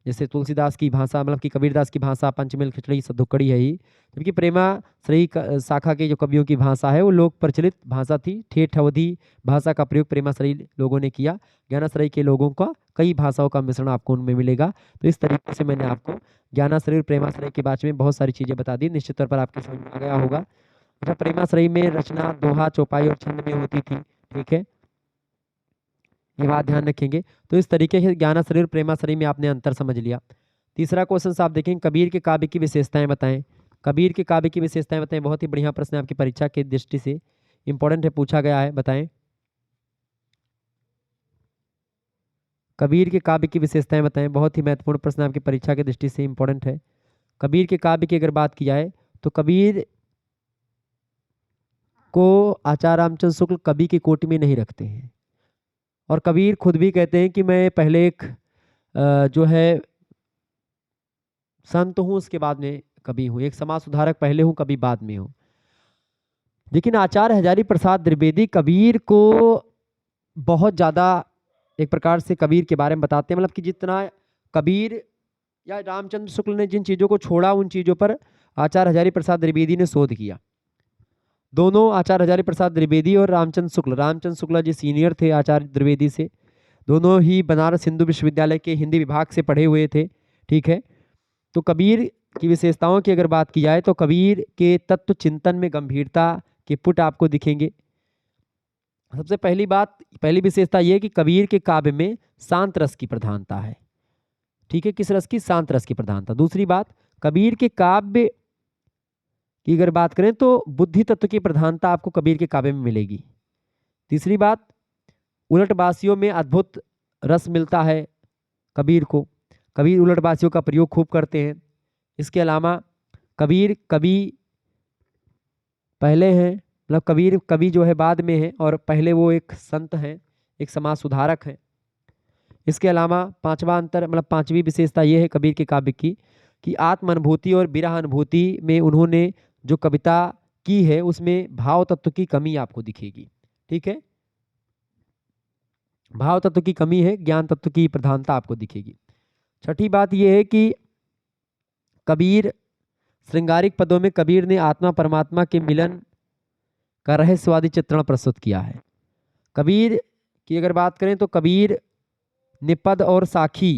जैसे तुलसीदास की भाषा मतलब कि कबीरदास की भाषा पंचमेल खिचड़ी सधुकड़ी है ही, जबकि प्रेमाश्रयी शाखा के जो कवियों की भाषा है वो लोक प्रचलित भाषा थी। ठेठ अवधी भाषा का प्रयोग प्रेमाश्रयी लोगों ने किया। ज्ञानाश्रयी के लोगों का कई भाषाओं का मिश्रण आपको उनमें मिलेगा। तो इस तरीके से मैंने आपको ज्ञानाश्रयी और प्रेमाश्रयी के बारे में बहुत सारी चीज़ें बता दी, निश्चित तौर पर आपके समझ में आ गया होगा। अच्छा, प्रेमाश्रयी में रचना दोहा चौपाई और छंद में होती थी, ठीक है, ये बात ध्यान रखेंगे। तो इस तरीके से ज्ञानाश्रयी और प्रेमाश्रयी में आपने अंतर समझ लिया। तीसरा क्वेश्चन आप देखेंगे, कबीर के काव्य की विशेषताएं बताएं। कबीर के काव्य की विशेषताएं बताएं, बहुत ही बढ़िया प्रश्न है, आपकी परीक्षा की दृष्टि से इंपॉर्टेंट है, पूछा गया है, बताएं। कबीर के काव्य की विशेषताएं बताएं, बहुत ही महत्वपूर्ण प्रश्न आपकी परीक्षा की दृष्टि से इंपॉर्टेंट है। कबीर के काव्य की अगर बात की जाए तो कबीर को आचार्य रामचंद्र शुक्ल कवि की कोटि में नहीं रखते हैं, और कबीर खुद भी कहते हैं कि मैं पहले एक जो है संत हूँ, उसके बाद में कवि हूँ, एक समाज सुधारक पहले हूँ, कवि बाद में हूँ। लेकिन आचार्य हजारी प्रसाद द्विवेदी कबीर को बहुत ज़्यादा एक प्रकार से कबीर के बारे में बताते हैं, मतलब कि जितना कबीर या रामचंद्र शुक्ल ने जिन चीज़ों को छोड़ा उन चीज़ों पर आचार्य हजारी प्रसाद द्विवेदी ने शोध किया। दोनों आचार्य हजारी प्रसाद द्विवेदी और रामचंद्र शुक्ला जी सीनियर थे आचार्य द्विवेदी से, दोनों ही बनारस हिंदू विश्वविद्यालय के हिंदी विभाग से पढ़े हुए थे, ठीक है। तो कबीर की विशेषताओं की अगर बात की जाए तो कबीर के तत्व चिंतन में गंभीरता के पुट आपको दिखेंगे। सबसे पहली विशेषता यह कि कबीर के काव्य में शांत रस की प्रधानता है, ठीक है, किस रस की? शांत रस की प्रधानता। दूसरी बात, कबीर के काव्य की अगर बात करें तो बुद्धि तत्व की प्रधानता आपको कबीर के काव्य में मिलेगी। तीसरी बात, उलटबासियों में अद्भुत रस मिलता है कबीर को, कबीर उलटबासियों का प्रयोग खूब करते हैं। इसके अलावा कबीर कवि पहले हैं, मतलब कबीर कवि जो है बाद में है, और पहले वो एक संत हैं, एक समाज सुधारक हैं। इसके अलावा पांचवा अंतर मतलब पांचवी विशेषता ये है कबीर के काव्य की कि आत्म अनुभूति और विरह अनुभूति में उन्होंने जो कविता की है उसमें भाव तत्व की कमी आपको दिखेगी, ठीक है, भाव तत्व की कमी है, ज्ञान तत्व की प्रधानता आपको दिखेगी। छठी बात यह है कि कबीर श्रृंगारिक पदों में कबीर ने आत्मा परमात्मा के मिलन का रहस्यवादी चित्रण प्रस्तुत किया है। कबीर की अगर बात करें तो कबीर ने पद और साखी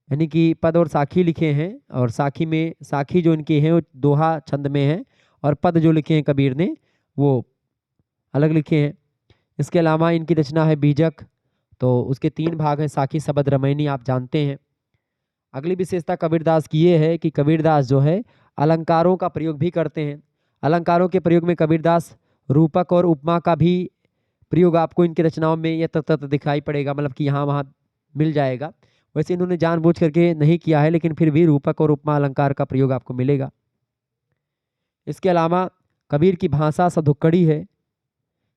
यानी कि पद और साखी लिखे हैं, और साखी में साखी जो इनके हैं वो दोहा छंद में है, और पद जो लिखे हैं कबीर ने वो अलग लिखे हैं। इसके अलावा इनकी रचना है बीजक, तो उसके 3 भाग हैं, साखी शबद रामायणी, आप जानते हैं। अगली विशेषता कबीरदास की ये है कि कबीरदास जो है अलंकारों का प्रयोग भी करते हैं। अलंकारों के प्रयोग में कबीरदास रूपक और उपमा का भी प्रयोग आपको इनकी रचनाओं में यह तत्व दिखाई पड़ेगा, मतलब कि यहाँ वहाँ मिल जाएगा। वैसे इन्होंने जानबूझ करके नहीं किया है, लेकिन फिर भी रूपक और उपमा अलंकार का प्रयोग आपको मिलेगा। इसके अलावा कबीर की भाषा सधुक्कड़ी है,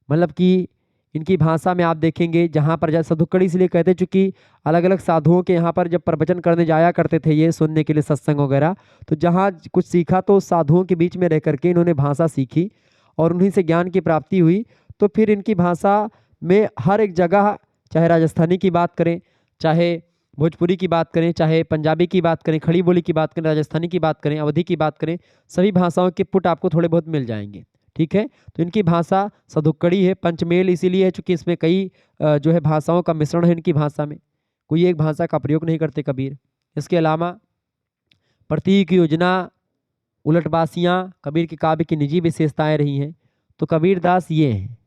मतलब कि इनकी भाषा में आप देखेंगे जहाँ पर सधुक्कड़ी इसलिए कहते हैं चूंकि अलग अलग साधुओं के यहाँ पर जब प्रवचन करने जाया करते थे ये सुनने के लिए सत्संग वगैरह, तो जहाँ कुछ सीखा तो साधुओं के बीच में रह करके इन्होंने भाषा सीखी और उन्हीं से ज्ञान की प्राप्ति हुई। तो फिर इनकी भाषा में हर एक जगह, चाहे राजस्थानी की बात करें, चाहे भोजपुरी की बात करें, चाहे पंजाबी की बात करें, खड़ी बोली की बात करें, राजस्थानी की बात करें, अवधी की बात करें, सभी भाषाओं के पुट आपको थोड़े बहुत मिल जाएंगे, ठीक है। तो इनकी भाषा सधुक्कड़ी है, पंचमेल इसीलिए है चूंकि इसमें कई जो है भाषाओं का मिश्रण है इनकी भाषा में, कोई एक भाषा का प्रयोग नहीं करते कबीर। इसके अलावा प्रतीक योजना, उलटबासियाँ कबीर के काव्य की निजी विशेषताएं रही हैं। तो कबीरदास ये हैं,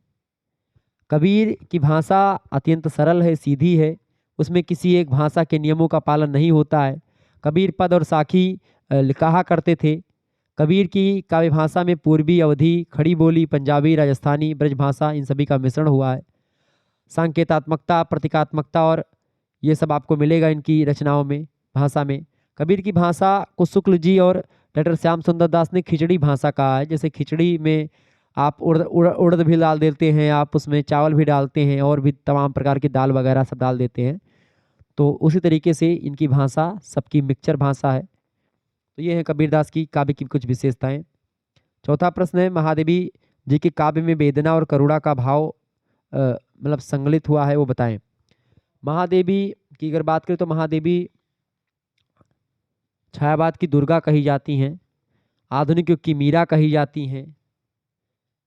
कबीर की भाषा अत्यंत सरल है, सीधी है, उसमें किसी एक भाषा के नियमों का पालन नहीं होता है। कबीर पद और साखी कहा करते थे। कबीर की काव्य भाषा में पूर्वी, अवधी, खड़ी बोली, पंजाबी, राजस्थानी, ब्रज भाषा इन सभी का मिश्रण हुआ है। सांकेतात्मकता, प्रतीकात्मकता और ये सब आपको मिलेगा इनकी रचनाओं में, भाषा में। कबीर की भाषा को शुक्ल जी और डॉक्टर श्याम सुंदर दास ने खिचड़ी भाषा कहा है। जैसे खिचड़ी में आप उड़द भी डाल देते हैं, आप उसमें चावल भी डालते हैं और भी तमाम प्रकार की दाल वगैरह सब डाल देते हैं, तो उसी तरीके से इनकी भाषा सबकी मिक्सचर भाषा है। तो ये है कबीरदास की काव्य की कुछ विशेषताएं। चौथा प्रश्न है, महादेवी जी के काव्य में वेदना और करुणा का भाव मतलब संगलित हुआ है, वो बताएं। महादेवी की अगर बात करें तो महादेवी छायावाद की दुर्गा कही जाती हैं, आधुनिक युग की मीरा कही जाती हैं।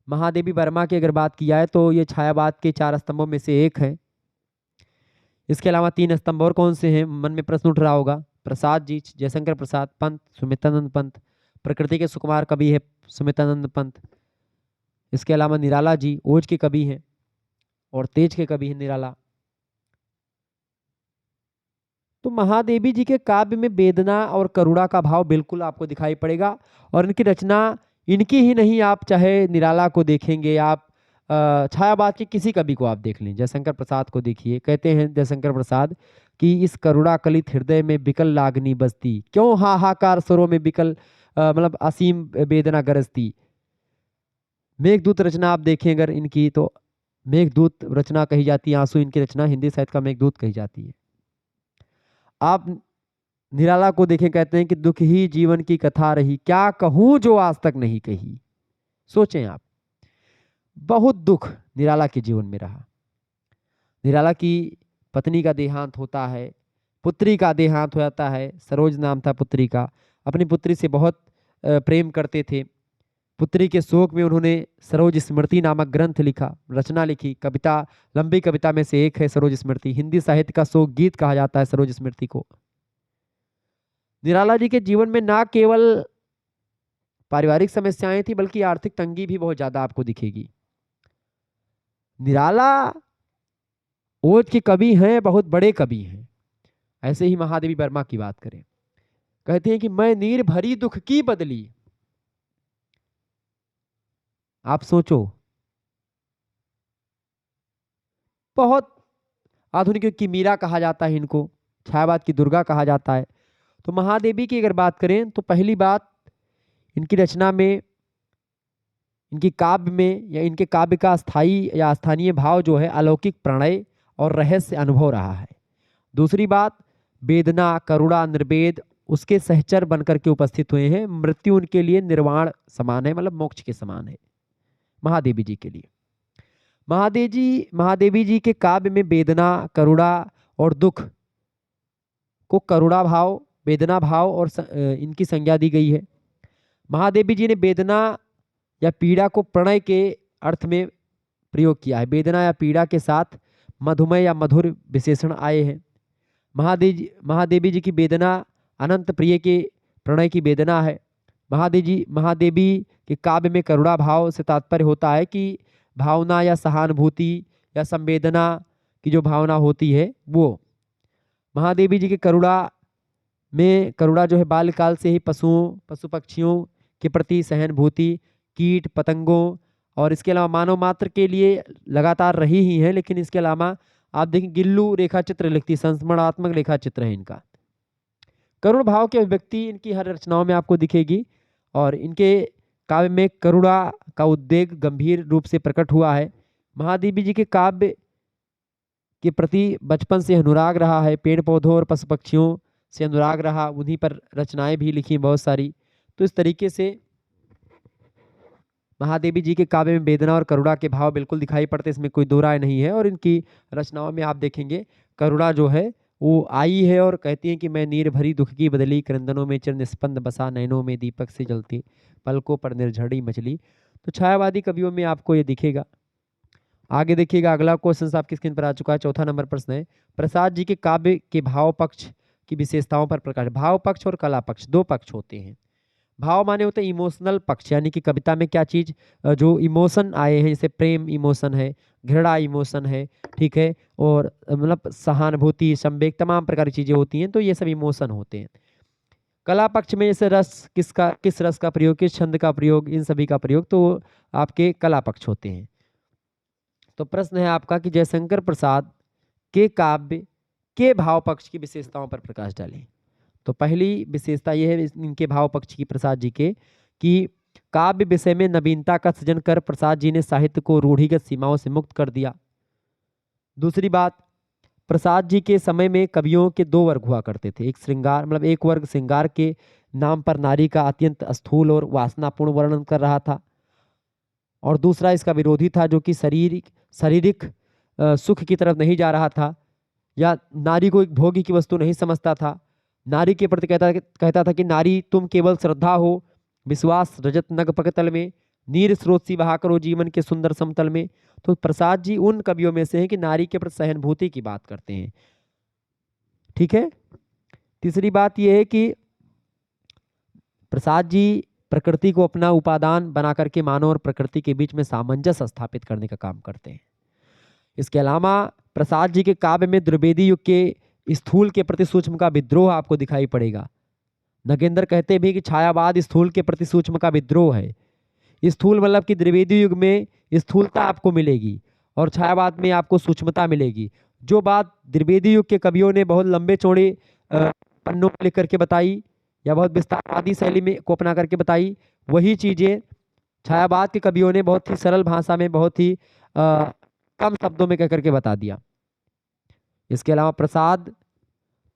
महादेवी वर्मा की अगर बात की जाए तो ये छायावाद के 4 स्तंभों में से एक है। इसके अलावा 3 स्तंभ और कौन से हैं, मन में प्रश्न उठ रहा होगा। प्रसाद जी, जयशंकर प्रसाद पंत, सुमित्रानंद पंत। प्रकृति के सुकुमार कवि है सुमित्रानंद पंत। इसके अलावा निराला जी ओज के कवि हैं और तेज के कवि हैं निराला। तो महादेवी जी के काव्य में वेदना और करुणा का भाव बिल्कुल आपको दिखाई पड़ेगा। और इनकी रचना इनकी ही नहीं, आप चाहे निराला को देखेंगे, आप छायावाद के किसी कवि को आप देख लें, जयशंकर प्रसाद को देखिए। कहते हैं जयशंकर प्रसाद कि इस करुणा कलित हृदय में बिकल लागनी बसती, क्यों हाहाकार स्वरों में बिकल मतलब असीम वेदना गरजती। मेघदूत रचना आप देखें अगर इनकी, तो मेघदूत रचना कही जाती है, आंसू इनकी रचना हिंदी साहित्य का मेघदूत कही जाती है। आप निराला को देखें, कहते हैं कि दुख ही जीवन की कथा रही, क्या कहूं जो आज तक नहीं कही। सोचें आप, बहुत दुख निराला के जीवन में रहा। निराला की पत्नी का देहांत होता है, पुत्री का देहांत हो जाता है, सरोज नाम था पुत्री का। अपनी पुत्री से बहुत प्रेम करते थे। पुत्री के शोक में उन्होंने सरोज स्मृति नामक ग्रंथ लिखा, रचना लिखी। कविता, लंबी कविता में से एक है सरोज स्मृति। हिंदी साहित्य का शोक गीत कहा जाता है सरोज स्मृति को। निराला जी के जीवन में ना केवल पारिवारिक समस्याएं थी, बल्कि आर्थिक तंगी भी बहुत ज्यादा आपको दिखेगी। निराला ओज के कवि हैं, बहुत बड़े कवि हैं। ऐसे ही महादेवी वर्मा की बात करें, कहते हैं कि मैं नीर भरी दुख की बदली। आप सोचो, बहुत आधुनिक युग की मीरा कहा जाता है इनको, छायावाद की दुर्गा कहा जाता है। तो महादेवी की अगर बात करें तो पहली बात, इनकी रचना में, इनकी काव्य में या इनके काव्य का स्थायी या स्थानीय भाव जो है अलौकिक प्रणय और रहस्य अनुभव रहा है। दूसरी बात, वेदना करुणा निर्वेद उसके सहचर बनकर के उपस्थित हुए हैं। मृत्यु उनके लिए निर्वाण समान है, मतलब मोक्ष के समान है महादेवी जी के लिए। महादेवी जी के काव्य में वेदना करुणा और दुख को करुणा भाव, वेदना भाव और इनकी संज्ञा दी गई है। महादेवी जी ने वेदना या पीड़ा को प्रणय के अर्थ में प्रयोग किया है। वेदना या पीड़ा के साथ मधुमय या मधुर विशेषण आए हैं। महादेवी जी की वेदना अनंत प्रिय के प्रणय की वेदना है। महादेवी के काव्य में करुणा भाव से तात्पर्य होता है कि भावना या सहानुभूति या संवेदना की जो भावना होती है वो। महादेवी जी के करुणा जो है बाल्यकाल से ही पशु पक्षियों के प्रति सहानुभूति, कीट पतंगों और इसके अलावा मानव मात्र के लिए लगातार रही ही है। लेकिन इसके अलावा आप देखें गिल्लू रेखा चित्र लिखती, संस्मरणात्मक रेखा चित्र है इनका। करुण भाव की अभिव्यक्ति इनकी हर रचनाओं में आपको दिखेगी और इनके काव्य में करुणा का उद्वेग गंभीर रूप से प्रकट हुआ है। महादेवी जी के काव्य के प्रति बचपन से अनुराग रहा है, पेड़ पौधों और पशु पक्षियों से अनुराग रहा, उन्हीं पर रचनाएं भी लिखी बहुत सारी। तो इस तरीके से महादेवी जी के काव्य में वेदना और करुणा के भाव बिल्कुल दिखाई पड़ते, इसमें कोई दो राय नहीं है। और इनकी रचनाओं में आप देखेंगे करुणा जो है वो आई है और कहती है कि मैं नीर भरी दुख की बदली, क्रंदनों में चिर निस्पंद बसा, नैनों में दीपक से जलती, पलकों पर निर्झड़ी मछली। तो छायावादी कवियों में आपको ये दिखेगा। आगे देखिएगा, अगला क्वेश्चन आपकी स्क्रीन पर आ चुका है। चौथा नंबर प्रश्न है, प्रसाद जी के काव्य के भाव पक्ष की विशेषताओं पर प्रकाश। भाव पक्ष और कला पक्ष दो पक्ष होते हैं। भाव माने होते हैं इमोशनल पक्ष, यानी कि कविता में क्या चीज जो इमोशन आए हैं, जैसे प्रेम इमोशन है, घृणा इमोशन है, ठीक है, और मतलब सहानुभूति, संवेग, तमाम प्रकार की चीजें होती हैं, तो ये सब इमोशन होते हैं। कला पक्ष में जैसे रस, किस रस का प्रयोग, किस छंद का प्रयोग, इन सभी का प्रयोग, तो आपके कला पक्ष होते हैं। तो प्रश्न है आपका कि जयशंकर प्रसाद के काव्य के भाव पक्ष की विशेषताओं पर प्रकाश डालें। तो पहली विशेषता यह है इनके भाव पक्ष की प्रसाद जी के कि काव्य विषय में नवीनता का सृजन कर प्रसाद जी ने साहित्य को रूढ़िगत सीमाओं से मुक्त कर दिया। दूसरी बात, प्रसाद जी के समय में कवियों के दो वर्ग हुआ करते थे। एक श्रृंगार, मतलब एक वर्ग श्रृंगार के नाम पर नारी का अत्यंत स्थूल और वासनापूर्ण वर्णन कर रहा था, और दूसरा इसका विरोधी था जो कि शारीरिक सुख की तरफ नहीं जा रहा था, या नारी को एक भोगी की वस्तु नहीं समझता था। नारी के प्रति कहता था कि नारी तुम केवल श्रद्धा हो, विश्वास रजत नग पकतल में, नीर स्रोत सी बहा करो जीवन के सुंदर समतल में। तो प्रसाद जी उन कवियों में से हैं कि नारी के प्रति सहानुभूति की बात करते हैं। ठीक है। तीसरी बात यह है कि प्रसाद जी प्रकृति को अपना उपादान बना करके मानव और प्रकृति के बीच में सामंजस्य स्थापित करने का काम करते हैं। इसके अलावा प्रसाद जी के काव्य में द्विवेदी युग के स्थूल के प्रति सूक्ष्म का विद्रोह आपको दिखाई पड़ेगा। नगेंद्र कहते भी कि छायावाद स्थूल के प्रति सूक्ष्म का विद्रोह है। स्थूल मतलब कि द्विवेदी युग में स्थूलता आपको मिलेगी और छायावाद में आपको सूक्ष्मता मिलेगी। जो बात द्विवेदी युग के कवियों ने बहुत लंबे चौड़े पन्नों में लिख करके बताई या बहुत विस्तारवादी शैली में को अपना करके बताई, वही चीजें छायावाद के कवियों ने बहुत ही सरल भाषा में, बहुत ही कम शब्दों में कह करके बता दिया। इसके अलावा प्रसाद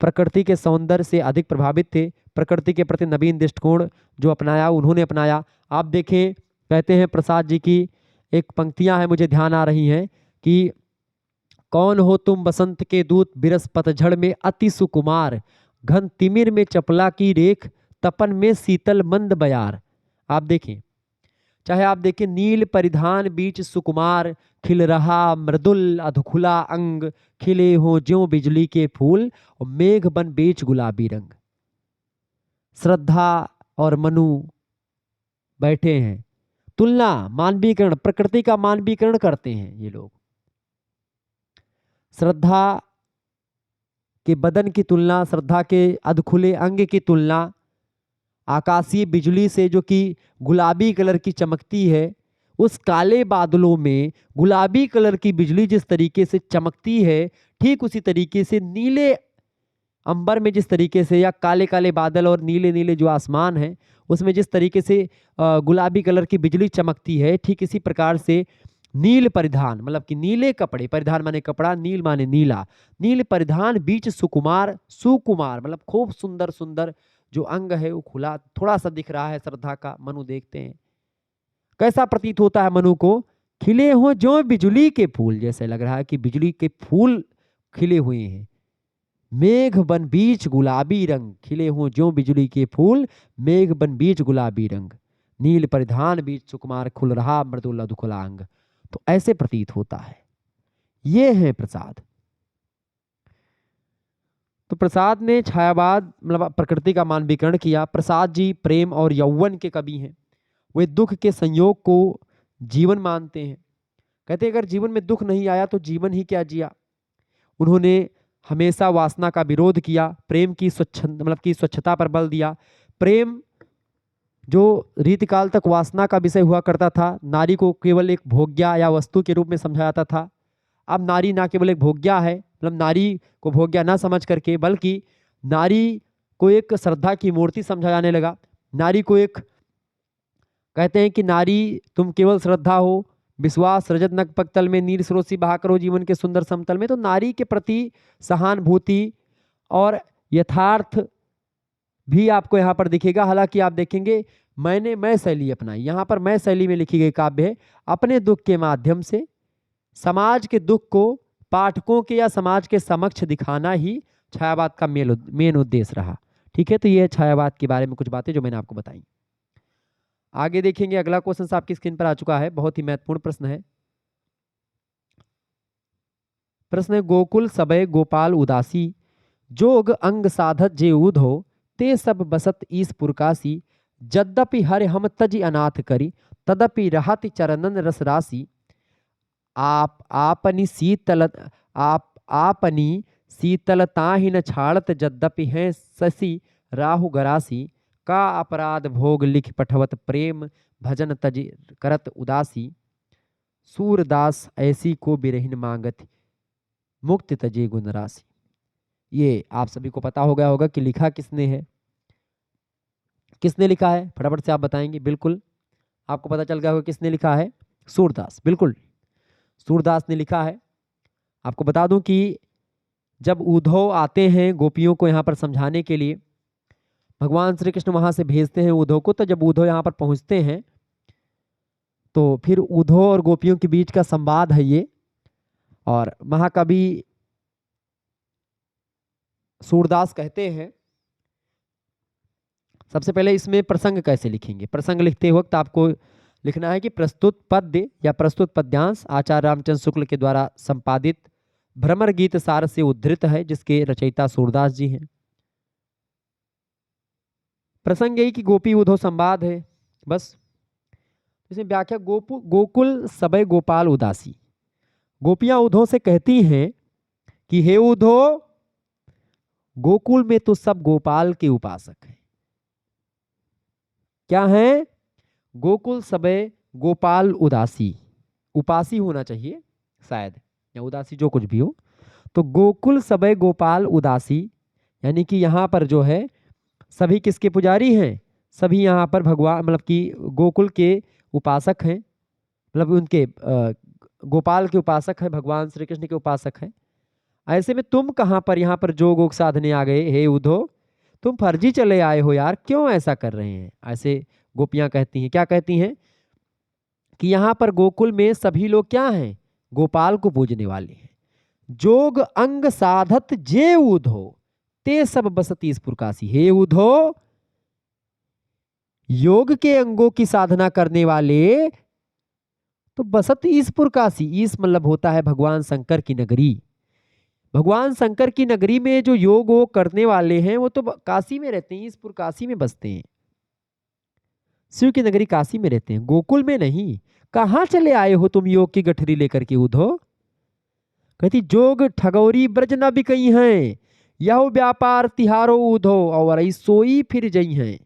प्रकृति के सौंदर्य से अधिक प्रभावित थे। प्रकृति के प्रति नवीन दृष्टिकोण जो अपनाया उन्होंने अपनाया। आप देखें, कहते हैं प्रसाद जी की एक पंक्तियां हैं मुझे ध्यान आ रही हैं कि कौन हो तुम बसंत के दूत, बिरस पतझड़ में अति सुकुमार, घन तिमिर में चपला की रेख, तपन में शीतल मंद बयार। आप देखें, चाहे आप देखें, नील परिधान बीच सुकुमार, खिल रहा मृदुल अधखुला अंग, खिले हो ज्यों बिजली के फूल, और मेघ बन बीच गुलाबी रंग। श्रद्धा और मनु बैठे हैं, तुलना मानवीकरण, प्रकृति का मानवीकरण करते हैं ये लोग। श्रद्धा के बदन की तुलना, श्रद्धा के अधखुले अंग की तुलना आकाशीय बिजली से जो कि गुलाबी कलर की चमकती है, उस काले बादलों में गुलाबी कलर की बिजली जिस तरीके से चमकती है, ठीक उसी तरीके से नीले अंबर में जिस तरीके से, या काले काले बादल और नीले नीले जो आसमान है उसमें जिस तरीके से गुलाबी कलर की बिजली चमकती है, ठीक इसी प्रकार से नील परिधान मतलब कि नीले कपड़े, परिधान माने कपड़ा, नील माने नीला, नील परिधान बीच सुकुमार, सुकुमार मतलब खूब सुंदर सुंदर जो अंग है वो खुला थोड़ा सा दिख रहा है श्रद्धा का। मनु देखते हैं कैसा प्रतीत होता है मनु को, खिले हो जो बिजली के फूल, जैसे लग रहा है कि बिजली के फूल खिले हुए हैं। मेघ बन बीच गुलाबी रंग, खिले हो जो बिजली के फूल, मेघ बन बीच गुलाबी रंग, नील परिधान बीच सुकुमार, खुल रहा मृदुल अधखुला अंग। तो ऐसे प्रतीत होता है। ये है प्रसाद। तो प्रसाद ने छायावाद मतलब प्रकृति का मानवीकरण किया। प्रसाद जी प्रेम और यौवन के कवि हैं। वे दुख के संयोग को जीवन मानते हैं। कहते अगर जीवन में दुख नहीं आया तो जीवन ही क्या जिया। उन्होंने हमेशा वासना का विरोध किया, प्रेम की स्वच्छता पर बल दिया। प्रेम जो रीतिकाल तक वासना का विषय हुआ करता था, नारी को केवल एक भोग्या या वस्तु के रूप में समझा जाता था। अब नारी ना केवल एक भोग्या है, मतलब नारी को भोग्या ना समझ करके, बल्कि नारी को एक श्रद्धा की मूर्ति समझा जाने लगा। नारी को एक कहते हैं कि नारी तुम केवल श्रद्धा हो, विश्वास रजत नग पकतल में, नीर स्रोत बहा करो जीवन के सुंदर समतल में। तो नारी के प्रति सहानुभूति और यथार्थ भी आपको यहाँ पर दिखेगा। हालांकि आप देखेंगे मैं शैली अपनाई, यहाँ पर मैं शैली में लिखी गई काव्य है। अपने दुख के माध्यम से समाज के दुख को पाठकों के या समाज के समक्ष दिखाना ही छायावाद का मेन उद्देश्य रहा। ठीक है, तो ये है छायावाद के बारे में कुछ बातें जो मैंने आपको बताई। आगे देखेंगे, अगला क्वेश्चन आपकी स्क्रीन पर आ चुका है, बहुत ही महत्वपूर्ण प्रश्न है। प्रश्न है, गोकुल सबय गोपाल उदासी, जोग अंग साधत जे उधो, ते सब बसत ईस पुरकासी, यद्यपि हर हम तज अनाथ करी, तदपि रहत चरणन रस राशि। आपनी शीतलता ही न छाड़त, यद्यपि हैं शशि राहु गरासी, का अपराध भोग लिख पठवत, प्रेम भजन तज करत उदासी, सूरदास ऐसी को बिरहिन मांगत, मुक्ति तजे गुण राशि। ये आप सभी को पता हो गया होगा कि लिखा किसने है, किसने लिखा है, फटाफट से आप बताएंगे। बिल्कुल आपको पता चल गया होगा किसने लिखा है, सूरदास। बिल्कुल सूरदास ने लिखा है। आपको बता दूं कि जब उद्धव आते हैं गोपियों को यहाँ पर समझाने के लिए, भगवान श्री कृष्ण वहां से भेजते हैं उद्धव को, तो जब उद्धव यहाँ पर पहुंचते हैं तो फिर उद्धव और गोपियों के बीच का संवाद है ये। और महाकवि सूरदास कहते हैं, सबसे पहले इसमें प्रसंग कैसे लिखेंगे। प्रसंग लिखते वक्त आपको लिखना है कि प्रस्तुत पद्य या प्रस्तुत पद्यांश आचार्य रामचंद्र शुक्ल के द्वारा संपादित भ्रमर गीत सार से उद्धृत है, जिसके रचयिता सूरदास जी हैं। प्रसंग यही कि गोपी उद्धव संवाद है, बस। इसमें व्याख्या गोकुल सबय गोपाल उदासी। गोपियां उद्धव से कहती हैं कि हे उद्धव, गोकुल में तो सब गोपाल के उपासक हैं। क्या है? गोकुल सबय गोपाल उदासी, उपासी होना चाहिए शायद, या उदासी, जो कुछ भी हो। तो गोकुल सबय गोपाल उदासी, यानी कि यहाँ पर जो है सभी किसके पुजारी हैं? सभी यहाँ पर भगवान, मतलब कि गोकुल के उपासक हैं, मतलब उनके गोपाल के उपासक हैं, भगवान श्री कृष्ण के उपासक हैं। ऐसे में तुम कहाँ पर यहाँ पर जोग वोग साधने आ गए? हे उद्धव, तुम फर्जी चले आए हो यार, क्यों ऐसा कर रहे हैं? ऐसे गोपियां कहती हैं। क्या कहती हैं? कि यहाँ पर गोकुल में सभी लोग क्या हैं? गोपाल को पूजने वाले हैं। जोग अंग साधत जे उद्धव, ते सब बसती इस पुरकासी। हे उद्धव, योग के अंगों की साधना करने वाले तो बसत ईसपुर काशी। ईस मतलब होता है भगवान शंकर की नगरी। भगवान शंकर की नगरी में जो योग वो करने वाले हैं वो तो काशी में रहते हैं, ईसपुर काशी में बसते हैं। शिव की नगरी काशी में रहते हैं, गोकुल में नहीं। कहां चले आए हो तुम योग की गठरी लेकर के उद्धव? कहती जोग ठगौरी ब्रज न बिकई हैं, यह व्यापार तिहारो उद्धव, और सोई फिर जई हैं।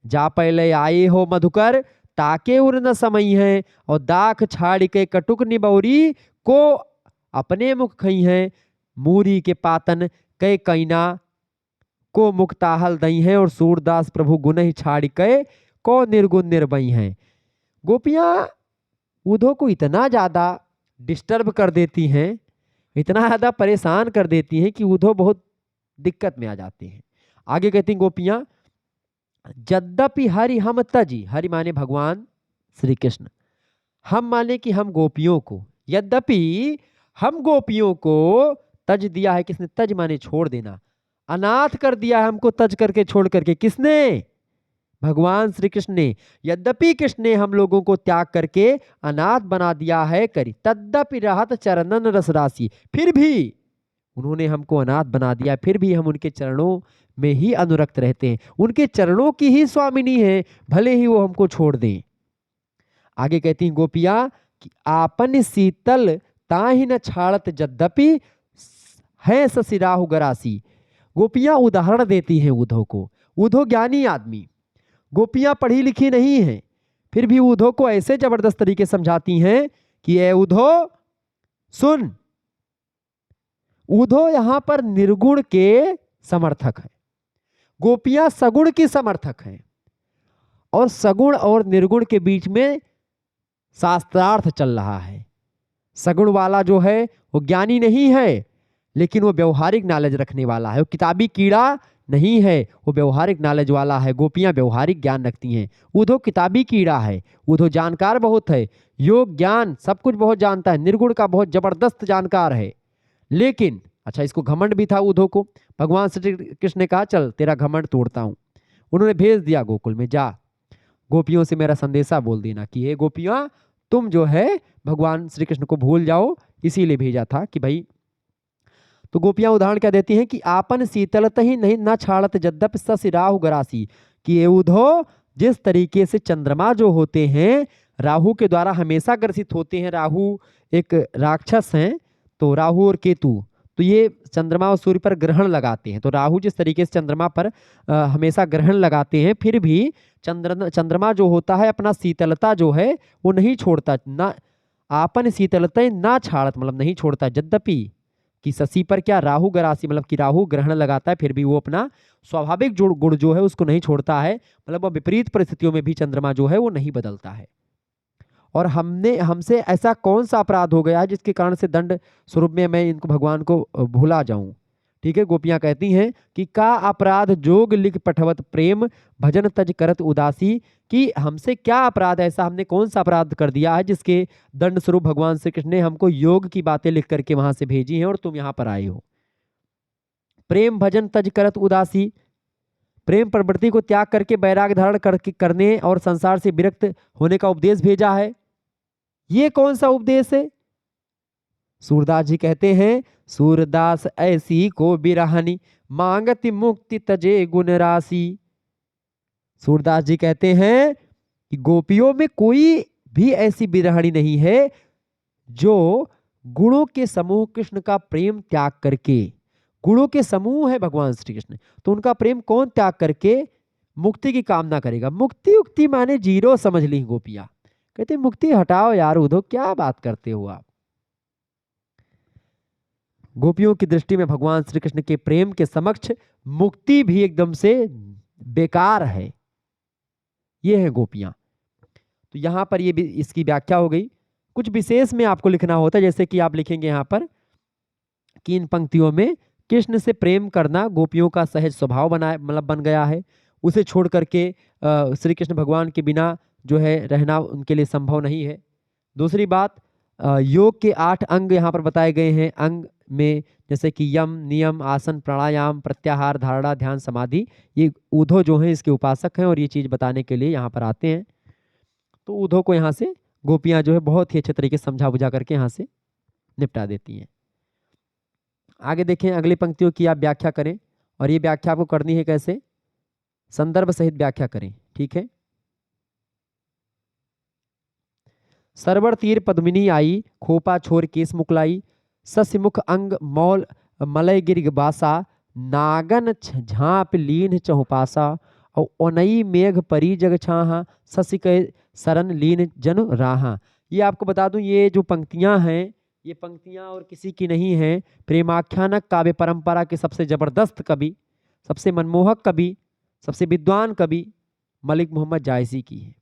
जा पहले आए हो मधुकर, ताके उर न समई है, और दाख छाड़ के कटुक निबौरी को अपने मुख खई है। मूरी के पातन कई कैना को मुक्ताहल दई है, और सूरदास प्रभु गुण ही छाड़ के को निर्गुण निर्भई हैं। गोपियां उद्धव को इतना ज्यादा डिस्टर्ब कर देती हैं, इतना ज्यादा परेशान कर देती हैं कि उद्धव बहुत दिक्कत में आ जाते हैं। आगे कहती हैं गोपियां, यद्यपि हरि हम तजी, हरि माने भगवान श्री कृष्ण, हम माने कि हम गोपियों को, यद्यपि हम गोपियों को तज दिया है। किसने? तज माने छोड़ देना, अनाथ कर दिया है हमको तज करके, छोड़ करके। किसने? भगवान श्री कृष्ण ने। यद्यपि कृष्ण ने हम लोगों को त्याग करके अनाथ बना दिया है, करी तद्यपि रहत चरणन रस राशि, फिर भी उन्होंने हमको अनाथ बना दिया, फिर भी हम उनके चरणों में ही अनुरक्त रहते हैं, उनके चरणों की ही स्वामिनी है, भले ही वो हमको छोड़ दें। आगे कहती हैं गोपियां कि आपन शीतल ताहि न छाड़त यद्यपि है ससिराहु गरासी। गोपियां उदाहरण देती हैं उद्धव को। उद्धव ज्ञानी आदमी, गोपियां पढ़ी लिखी नहीं हैं, फिर भी उद्धव को ऐसे जबरदस्त तरीके समझाती हैं कि ए उद्धव सुन। उद्धव यहां पर निर्गुण के समर्थक है, गोपियां सगुण की समर्थक हैं, और सगुण और निर्गुण के बीच में शास्त्रार्थ चल रहा है। सगुण वाला जो है वो ज्ञानी नहीं है, लेकिन वो व्यवहारिक नॉलेज रखने वाला है, वो किताबी कीड़ा नहीं है, वो व्यवहारिक नॉलेज वाला है। गोपियां व्यवहारिक ज्ञान रखती हैं, उद्धव किताबी कीड़ा है। उद्धव जानकार बहुत है, योग ज्ञान सब कुछ बहुत जानता है, निर्गुण का बहुत जबरदस्त जानकार है। लेकिन अच्छा, इसको घमंड भी था उद्धव को। भगवान श्री कृष्ण ने कहा चल तेरा घमंड तोड़ता हूं। उन्होंने भेज दिया गोकुल में, जा गोपियों से मेरा संदेशा बोल देना कि हे गोपियां, तुम जो है भगवान श्री कृष्ण को भूल जाओ, इसीलिए भेजा था कि भाई। तो गोपियां उदाहरण क्या देती हैं कि आपन शीतलत ही नहीं न छाड़त यद्यपि ससिराहु गरासी, कि ये उद्धव जिस तरीके से चंद्रमा जो होते हैं राहु के द्वारा हमेशा ग्रसित होते हैं। राहु एक राक्षस हैं, तो राहु और केतु, तो ये चंद्रमा और सूर्य पर ग्रहण लगाते हैं। तो राहु जिस तरीके से चंद्रमा पर हमेशा ग्रहण लगाते हैं, फिर भी चंद्रमा जो होता है अपना शीतलता जो है वो नहीं छोड़ता। ना आपन शीतलता ना छाड़त मतलब नहीं छोड़ता, यद्यपि कि शशि पर क्या राहु गरासी मतलब कि राहु ग्रहण लगाता है, फिर भी वो अपना स्वाभाविक गुण जो है उसको नहीं छोड़ता है। मतलब वो विपरीत परिस्थितियों में भी चंद्रमा जो है वो नहीं बदलता है। और हमसे ऐसा कौन सा अपराध हो गया है जिसके कारण से दंड स्वरूप में मैं इनको भगवान को भूला जाऊं। ठीक है, गोपियां कहती हैं कि का अपराध जोग लिख पठवत प्रेम भजन तज करत उदासी, कि हमसे क्या अपराध, ऐसा हमने कौन सा अपराध कर दिया है जिसके दंड स्वरूप भगवान श्री कृष्ण ने हमको योग की बातें लिख करके वहां से भेजी हैं और तुम यहाँ पर आए हो। प्रेम भजन तज करत उदासी, प्रेम प्रवृत्ति को त्याग करके वैराग्य धारण करने और संसार से विरक्त होने का उपदेश भेजा है। ये कौन सा उपदेश है? सूरदास जी कहते हैं, सूरदास ऐसी को बिरहानी, मांगति मुक्ति तजे गुण राशि। सूरदास जी कहते हैं कि गोपियों में कोई भी ऐसी बिरहानी नहीं है जो गुणों के समूह कृष्ण का प्रेम त्याग करके, गुणों के समूह है भगवान श्री कृष्ण, तो उनका प्रेम कौन त्याग करके मुक्ति की कामना करेगा? मुक्ति उक्ति माने जीरो समझ ली गोपियां। कहते मुक्ति हटाओ यार उद्धव, क्या बात करते हो आप। गोपियों की दृष्टि में भगवान श्री कृष्ण के प्रेम के समक्ष मुक्ति भी एकदम से बेकार है। ये है गोपियां। तो यहां पर ये भी इसकी व्याख्या हो गई। कुछ विशेष में आपको लिखना होता है, जैसे कि आप लिखेंगे यहां पर कि इन पंक्तियों में कृष्ण से प्रेम करना गोपियों का सहज स्वभाव बन गया है। उसे छोड़ करके श्री कृष्ण भगवान के बिना जो है रहना उनके लिए संभव नहीं है। दूसरी बात, योग के 8 अंग यहाँ पर बताए गए हैं। अंग में जैसे कि यम, नियम, आसन, प्राणायाम, प्रत्याहार, धारणा, ध्यान, समाधि, ये ऊधो जो है इसके उपासक हैं और ये चीज बताने के लिए यहाँ पर आते हैं। तो ऊधो को यहाँ से गोपियां जो है बहुत ही अच्छे तरीके से समझा बुझा करके यहाँ से निपटा देती हैं। आगे देखें, अगली पंक्तियों की आप व्याख्या करें, और ये व्याख्या आपको करनी है कैसे? संदर्भ सहित व्याख्या करें, ठीक है। सरवर तीर पद्मिनी आई, खोपा छोर केस मुकलाई, ससिमुख अंग मौल मलय गिर बासा, नागन झांप लीन चहुपासा, और ओनई मेघ परी जग छाहा, ससि के शरण लीन जन राहा। ये आपको बता दूं, ये जो पंक्तियां हैं, ये पंक्तियां और किसी की नहीं है, प्रेमाख्यानक काव्य परंपरा के सबसे जबरदस्त कवि, सबसे मनमोहक कवि, सबसे विद्वान कवि मलिक मोहम्मद जायसी की है।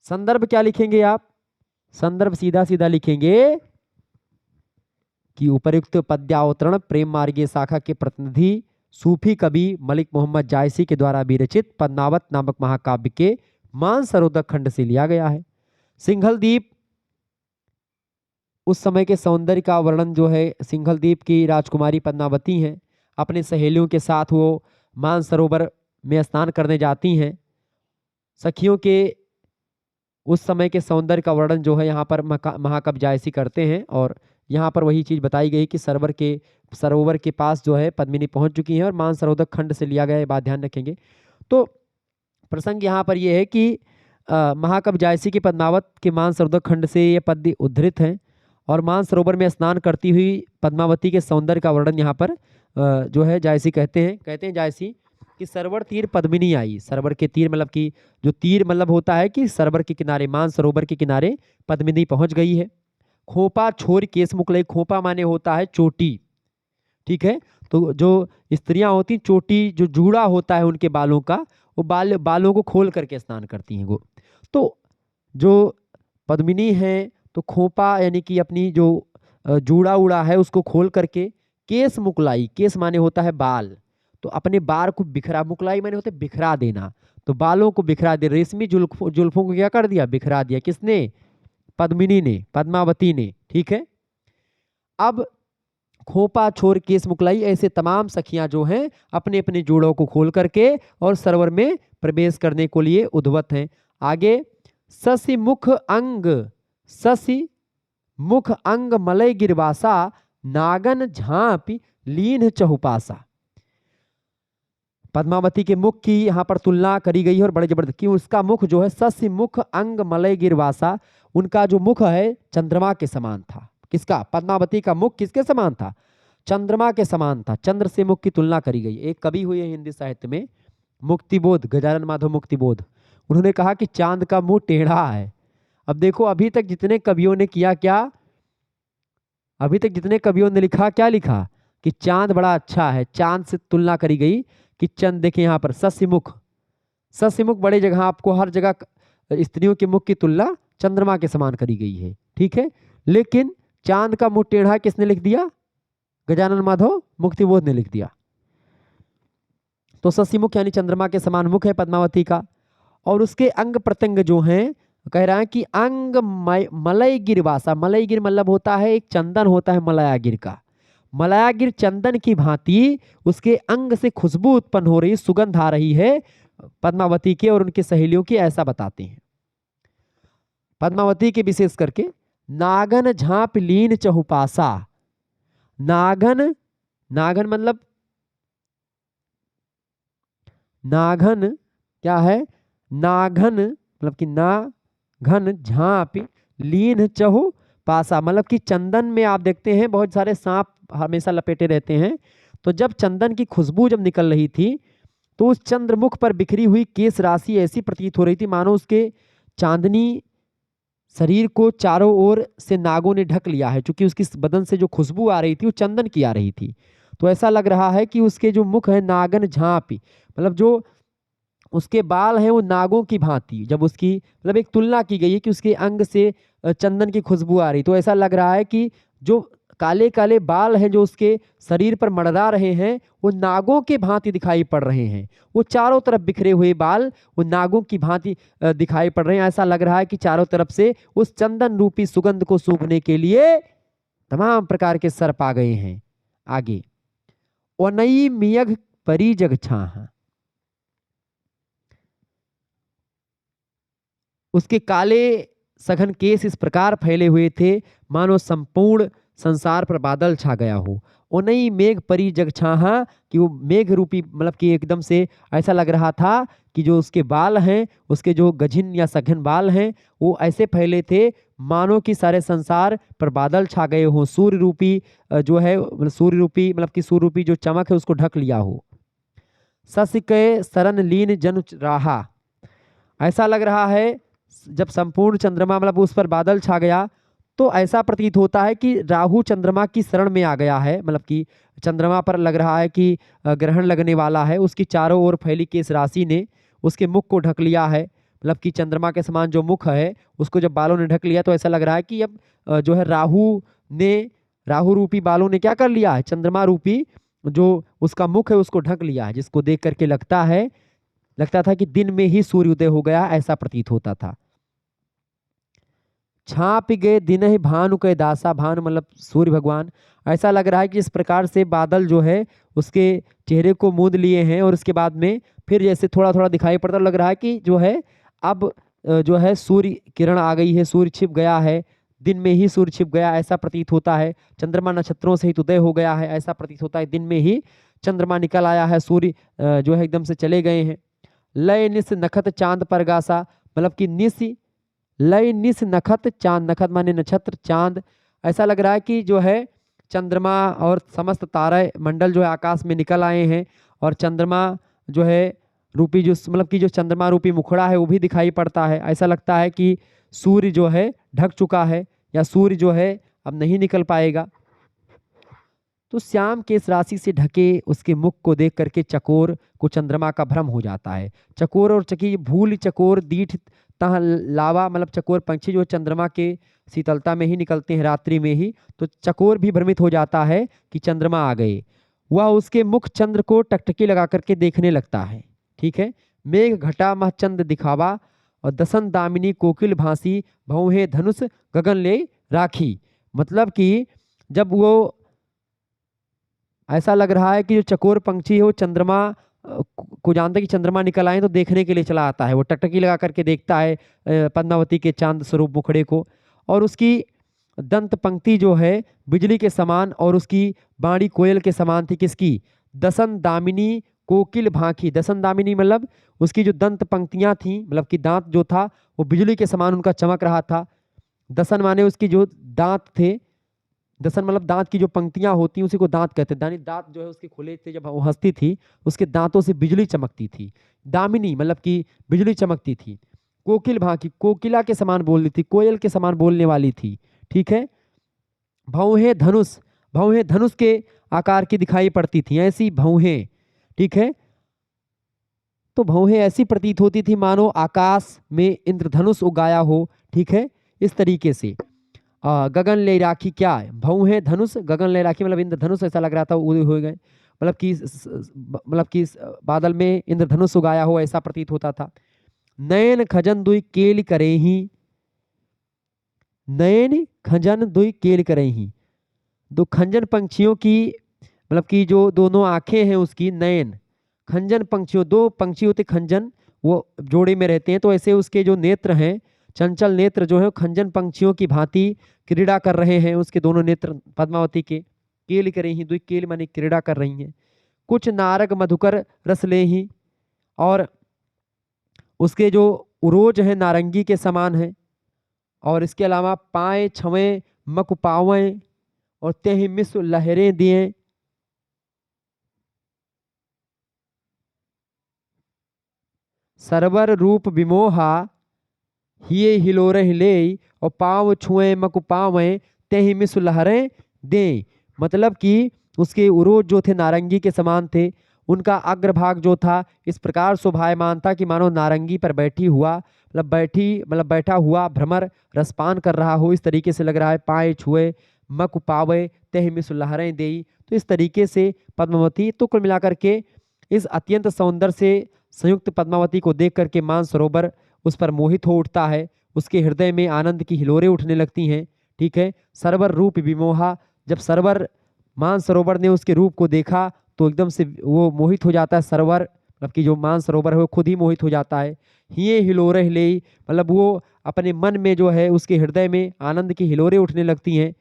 संदर्भ क्या लिखेंगे आप? संदर्भ सीधा सीधा लिखेंगे कि उपर्युक्त पद्यावतरण प्रेम मार्गीय शाखा के प्रतिनिधि सूफी कवि मलिक मोहम्मद जायसी के द्वारा विरचित पद्मावत नामक महाकाव्य के मानसरोवर खंड से लिया गया है। सिंघल द्वीप, उस समय के सौंदर्य का वर्णन जो है, सिंघल द्वीप की राजकुमारी पद्मावती हैं, अपने सहेलियों के साथ वो मानसरोवर में स्नान करने जाती हैं। सखियों के उस समय के सौंदर्य का वर्णन जो है यहाँ पर महाकवि जायसी करते हैं, और यहाँ पर वही चीज बताई गई कि सरोवर के पास जो है पद्मिनी पहुंच चुकी हैं और मानसरोवर खंड से लिया गया है, बात ध्यान रखेंगे। तो प्रसंग यहाँ पर यह है कि महाकवि जायसी की पद्मावत के मानसरोवर खंड से ये पद्य उद्धृत हैं, और मानसरोवर में स्नान करती हुई पद्मावती के सौंदर्य का वर्णन यहाँ पर जो है जायसी कहते हैं जायसी कि सरवर तीर पद्मिनी आई। सरवर के तीर मतलब कि जो तीर मतलब होता है कि सरवर के किनारे, मानसरोवर के किनारे पद्मिनी पहुंच गई है। खोपा छोर केस मुकलई, खोपा माने होता है चोटी, ठीक है। तो जो स्त्रियां होती, चोटी जो जूड़ा होता है उनके बालों का, वो बालों को खोल करके स्नान करती हैं वो। तो जो पद्मिनी है तो खोपा यानी कि अपनी जो जूड़ा उड़ा है उसको खोल करके, केस मुकलाई, केस माने होता है बाल, तो अपने बाल को बिखरा, मुकलाई माने होते बिखरा देना, तो बालों को बिखरा दे, रेशमी जुल्फों को क्या कर दिया? बिखरा दिया। किसने? पद्मिनी ने, पद्मावती ने, ठीक है। अब खोपा छोर केस मुकलाई, ऐसे तमाम सखियां जो हैं अपने अपने जोड़ों को खोल करके और सरोवर में प्रवेश करने को लिए उद्वत हैं। आगे, ससी मुख अंग मलय गिरवासा, नागन झांप लीन चहुपासा। पद्मावती के मुख की यहाँ पर तुलना करी गई है और बड़े जबरदस्त कि उसका मुख जो है सस्य मुख अंग मलय गिरवासा, उनका जो मुख है चंद्रमा के समान था। किसका? पद्मावती का मुख किसके समान था? चंद्रमा के समान था। चंद्र से मुख की तुलना करी गई। एक कवि हुए हिंदी साहित्य में, मुक्तिबोध, गजानन माधव मुक्तिबोध, उन्होंने कहा कि चांद का मुंह टेढ़ा है। अब देखो, अभी तक जितने कवियों ने किया क्या, अभी तक जितने कवियों ने लिखा क्या लिखा कि चांद बड़ा अच्छा है, चांद से तुलना करी गई कि चंद, देखें यहाँ पर सस्यमुख बड़े जगह, आपको हर जगह स्त्रियों के मुख की तुलना चंद्रमा के समान करी गई है, ठीक है। लेकिन चांद का मुंह टेढ़ा किसने लिख दिया? गजानन माधव मुक्तिबोध ने लिख दिया। तो सस्यमुख यानी चंद्रमा के समान मुख है पद्मावती का, और उसके अंग प्रत्यंग जो हैं, कह रहा है कि अंग मलय गिरवासा, मलय गिर मतलब होता है एक चंदन होता है मलया गिर का, मलयागिर चंदन की भांति उसके अंग से खुशबू उत्पन्न हो रही, सुगंध आ रही है पद्मावती के और उनके सहेलियों की, ऐसा बताते हैं। पद्मावती के विशेष करके नागन झांप लीन चहुपासा। नागन, नागन मतलब नागन क्या है, नागन मतलब कि नागन झांप लीन चहु पासा, मतलब कि चंदन में आप देखते हैं बहुत सारे सांप हमेशा लपेटे रहते हैं। तो जब चंदन की खुशबू जब निकल रही थी तो उस चंद्रमुख पर बिखरी हुई केश राशि ऐसी प्रतीत हो रही थी मानो उसके चांदनी शरीर को चारों ओर से नागों ने ढक लिया है, क्योंकि उसकी बदन से जो खुशबू आ रही थी वो चंदन की आ रही थी। तो ऐसा लग रहा है कि उसके जो मुख है नागन झांपी, मतलब जो उसके बाल हैं वो नागों की भांति, जब उसकी मतलब एक तुलना की गई है कि उसके अंग से चंदन की खुशबू आ रही, तो ऐसा लग रहा है कि जो काले काले बाल हैं जो उसके शरीर पर मंडरा रहे हैं वो नागों के भांति दिखाई पड़ रहे हैं। वो चारों तरफ बिखरे हुए बाल वो नागों की भांति दिखाई पड़ रहे हैं। ऐसा लग रहा है कि चारों तरफ से उस चंदन रूपी सुगंध को सूंघने के लिए तमाम प्रकार के सर्प आ गए हैं। आगे, ओनई मियघ परी जग छाह, उसके काले सघन केस इस प्रकार फैले हुए थे मानो संपूर्ण संसार पर बादल छा गया हो। ओनई मेघ परी जग छाहा, कि वो मेघ रूपी मतलब कि एकदम से ऐसा लग रहा था कि जो उसके बाल हैं, उसके जो गझिन या सघन बाल हैं वो ऐसे फैले थे मानो कि सारे संसार पर बादल छा गए हों। सूर्य रूपी जो है सूर्य रूपी मतलब कि सूर्य रूपी जो चमक है उसको ढक लिया हो। ससिके सरन लीन जन राहा, ऐसा लग रहा है जब संपूर्ण चंद्रमा मतलब उस पर बादल छा गया तो ऐसा प्रतीत होता है कि राहु चंद्रमा की शरण में आ गया है, मतलब कि चंद्रमा पर लग रहा है कि ग्रहण लगने वाला है। उसकी चारों ओर फैली केश राशि ने उसके मुख को ढक लिया है, मतलब कि चंद्रमा के समान जो मुख है उसको जब बालों ने ढक लिया तो ऐसा लग रहा है कि अब जो है राहु रूपी बालों ने क्या कर लिया है, चंद्रमा रूपी जो उसका मुख है उसको ढक लिया है, जिसको देख करके लगता था कि दिन में ही सूर्य उदय हो गया, ऐसा प्रतीत होता था। छाप गए दिन ही भानु के दासा, भानु मतलब सूर्य भगवान। ऐसा लग रहा है कि इस प्रकार से बादल जो है उसके चेहरे को मूंद लिए हैं और उसके बाद में फिर जैसे थोड़ा थोड़ा दिखाई पड़ता, लग रहा है कि जो है अब जो है सूर्य किरण आ गई है, सूर्य छिप गया है, दिन में ही सूर्य छिप गया ऐसा प्रतीत होता है। चंद्रमा नक्षत्रों सहित उदय हो गया है ऐसा प्रतीत होता है, दिन में ही चंद्रमा निकल आया है, सूर्य जो है एकदम से चले गए हैं। लय निस नखत चांद परगासा, मतलब कि निस लय निस नखत चांद, नखत माने नक्षत्र, चांद। ऐसा लग रहा है कि जो है चंद्रमा और समस्त तारा मंडल जो है आकाश में निकल आए हैं और चंद्रमा जो है रूपी जो मतलब कि जो चंद्रमा रूपी मुखड़ा है वो भी दिखाई पड़ता है। ऐसा लगता है कि सूर्य जो है ढक चुका है या सूर्य जो है अब नहीं निकल पाएगा। तो श्याम के इस राशि से ढके उसके मुख को देख करके चकोर को चंद्रमा का भ्रम हो जाता है। चकोर और चकी भूल चकोर दीठ तह लावा, मतलब चकोर पंछी जो चंद्रमा के शीतलता में ही निकलते हैं रात्रि में ही, तो चकोर भी भ्रमित हो जाता है कि चंद्रमा आ गए। वह उसके मुख चंद्र को टकटकी लगा करके देखने लगता है। ठीक है, मेघ घटा मह चंद दिखावा और दसन दामिनी कोकिल भांसी भौहे धनुष गगन ले राखी, मतलब कि जब वो ऐसा लग रहा है कि जो चकोर पंछी है वो चंद्रमा को जानता है कि चंद्रमा निकल आए तो देखने के लिए चला आता है। वो टकटकी लगा करके देखता है पद्मावती के चांद स्वरूप मुखड़े को, और उसकी दंत पंक्ति जो है बिजली के समान और उसकी बाणी कोयल के समान थी। किसकी? दसन दामिनी कोकिल भांखी। दसन दामिनी मतलब उसकी जो दंत पंक्तियां थी, मतलब कि दांत जो था वो बिजली के समान उनका चमक रहा था। दसन माने उसकी जो दांत थे, दसन मतलब दांत की जो पंक्तियां होती हैं उसी को दांत कहते हैं। दानी दांत जो है उसके खुले थे, जब वो हंसती थी उसके दांतों से बिजली चमकती थी। दामिनी मतलब कि बिजली चमकती थी। कोकिल भांति, कोकिला के समान बोलती थी, कोयल के समान बोलने वाली थी। ठीक है। भौहें धनुष, भौहें धनुष के आकार की दिखाई पड़ती थी, ऐसी भौहें। ठीक है, तो भौहें ऐसी प्रतीत होती थी मानो आकाश में इंद्रधनुष उगाया हो। ठीक है, इस तरीके से गगन ले राखी, क्या है? भौहें धनुष, गगन ले राखी मतलब इंद्रधनुष। ऐसा लग रहा था उदय हो गए, मतलब कि बादल में इंद्रधनुष उगाया हो ऐसा प्रतीत होता था। नयन खजन दुई केल करेही, नयन खजन दुई केल करेही, दो खंजन पंछियों की मतलब कि जो दोनों आंखें हैं उसकी नयन, खंजन पंछियों, दो पंछी होते खंजन, वो जोड़े में रहते हैं, तो ऐसे उसके जो नेत्र हैं, चंचल नेत्र जो है वो खंजन पंछियों की भांति क्रीड़ा कर रहे हैं। उसके दोनों नेत्र पद्मावती के केल करे ही, दुई केल माने क्रीड़ा कर रही हैं। कुछ नारग मधुकर रस ले ही, और उसके जो उरोज है नारंगी के समान है। और इसके अलावा पाए छवें मक पावें, और तेहि मिस्र लहरें दिए। सरवर रूप विमोहा हिये हिलोरह ले, और पाँव छुए मक पावें तेहि मिस्र लहरें दे। मतलब कि उसके उरोज जो थे नारंगी के समान थे, उनका अग्रभाग जो था इस प्रकार शोभायमान था कि मानो नारंगी पर बैठी हुआ, मतलब बैठा हुआ भ्रमर रसपान कर रहा हो, इस तरीके से लग रहा है। पाए छुए मक पावे तेहि मिस्र लहरें देई, तो इस तरीके से पद्मावती, तो कुल मिलाकर के इस अत्यंत सौंदर्य से संयुक्त पद्मावती को देख करके मानसरोवर उस पर मोहित हो उठता है। उसके हृदय में आनंद की हिलोरें उठने लगती हैं। ठीक है। सरवर रूप विमोहा, जब सरवर मानसरोवर ने उसके रूप को देखा तो एकदम से वो मोहित हो जाता है। सरवर मतलब कि जो मानसरोवर है वो खुद ही मोहित हो जाता है। हिये हिलोरे ले, मतलब वो अपने मन में जो है उसके हृदय में आनंद की हिलोरें उठने लगती हैं।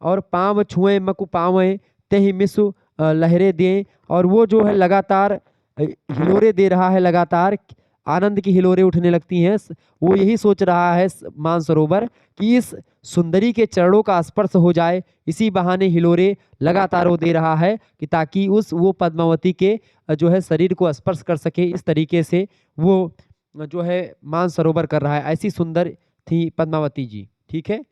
और पाँव छुए मकु पावें तेहि मिसु लहरे दें, और वो जो है लगातार हिलोरे दे रहा है, लगातार आनंद की हिलोरें उठने लगती हैं। वो यही सोच रहा है मानसरोवर कि इस सुंदरी के चरणों का स्पर्श हो जाए, इसी बहाने हिलोरे लगातार वो दे रहा है कि ताकि वो पद्मावती के जो है शरीर को स्पर्श कर सके। इस तरीके से वो जो है मानसरोवर कर रहा है। ऐसी सुंदर थी पद्मावती जी। ठीक है।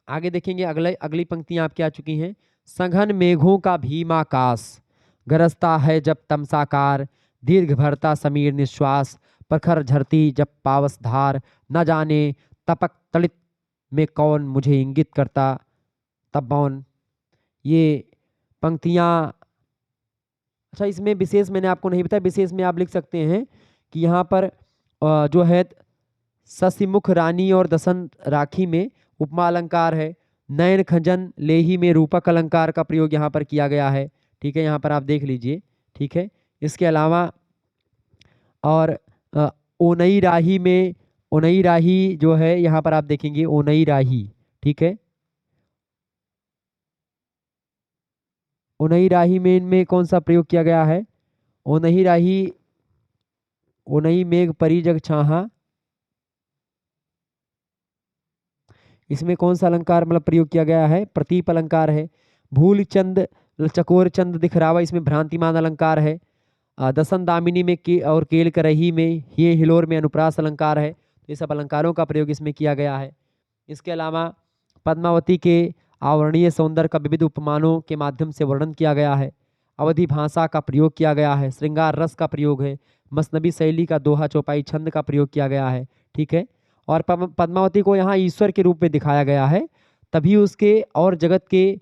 आगे देखेंगे, अगली पंक्तियां आपकी आ चुकी हैं। सघन मेघों का भीमाकाश, गरजता है जब तमसाकार, दीर्घ भरता समीर निश्वास, प्रखर झरती जब पावस धार, न जाने तपक तड़ित में कौन मुझे इंगित करता तब कौन। ये पंक्तियां, अच्छा इसमें विशेष मैंने आपको नहीं बताया, विशेष में आप लिख सकते हैं कि यहाँ पर जो है ससिमुख रानी और दसन राखी में उपमा अलंकार है। नयन खंजन लेही में रूपक अलंकार का प्रयोग यहाँ पर किया गया है। ठीक है, यहाँ पर आप देख लीजिए। ठीक है। इसके अलावा और ओनई राही में, ओनई राही जो है यहाँ पर आप देखेंगे ओनई राही। ठीक है। ओनई राही में इनमें कौन सा प्रयोग किया गया है? ओनई राही, ओनई मेघ परी जग छाहा, इसमें कौन सा अलंकार मतलब प्रयोग किया गया है? प्रतीप अलंकार है। भूल चंद चकोर चंद दिखरावा, इसमें भ्रांतिमान अलंकार है। दसन दामिनी में के और केल करही में, ये हिलोर में अनुप्रास अलंकार है। तो ये सब अलंकारों का प्रयोग इसमें किया गया है। इसके अलावा पद्मावती के आवरणीय सौंदर्य का विविध उपमानों के माध्यम से वर्णन किया गया है। अवधि भाषा का प्रयोग किया गया है। श्रृंगार रस का प्रयोग है। मसनबी शैली का दोहा चौपाई छंद का प्रयोग किया गया है। ठीक है। और पद्मावती को यहाँ ईश्वर के रूप में दिखाया गया है। तभी उसके और जगत के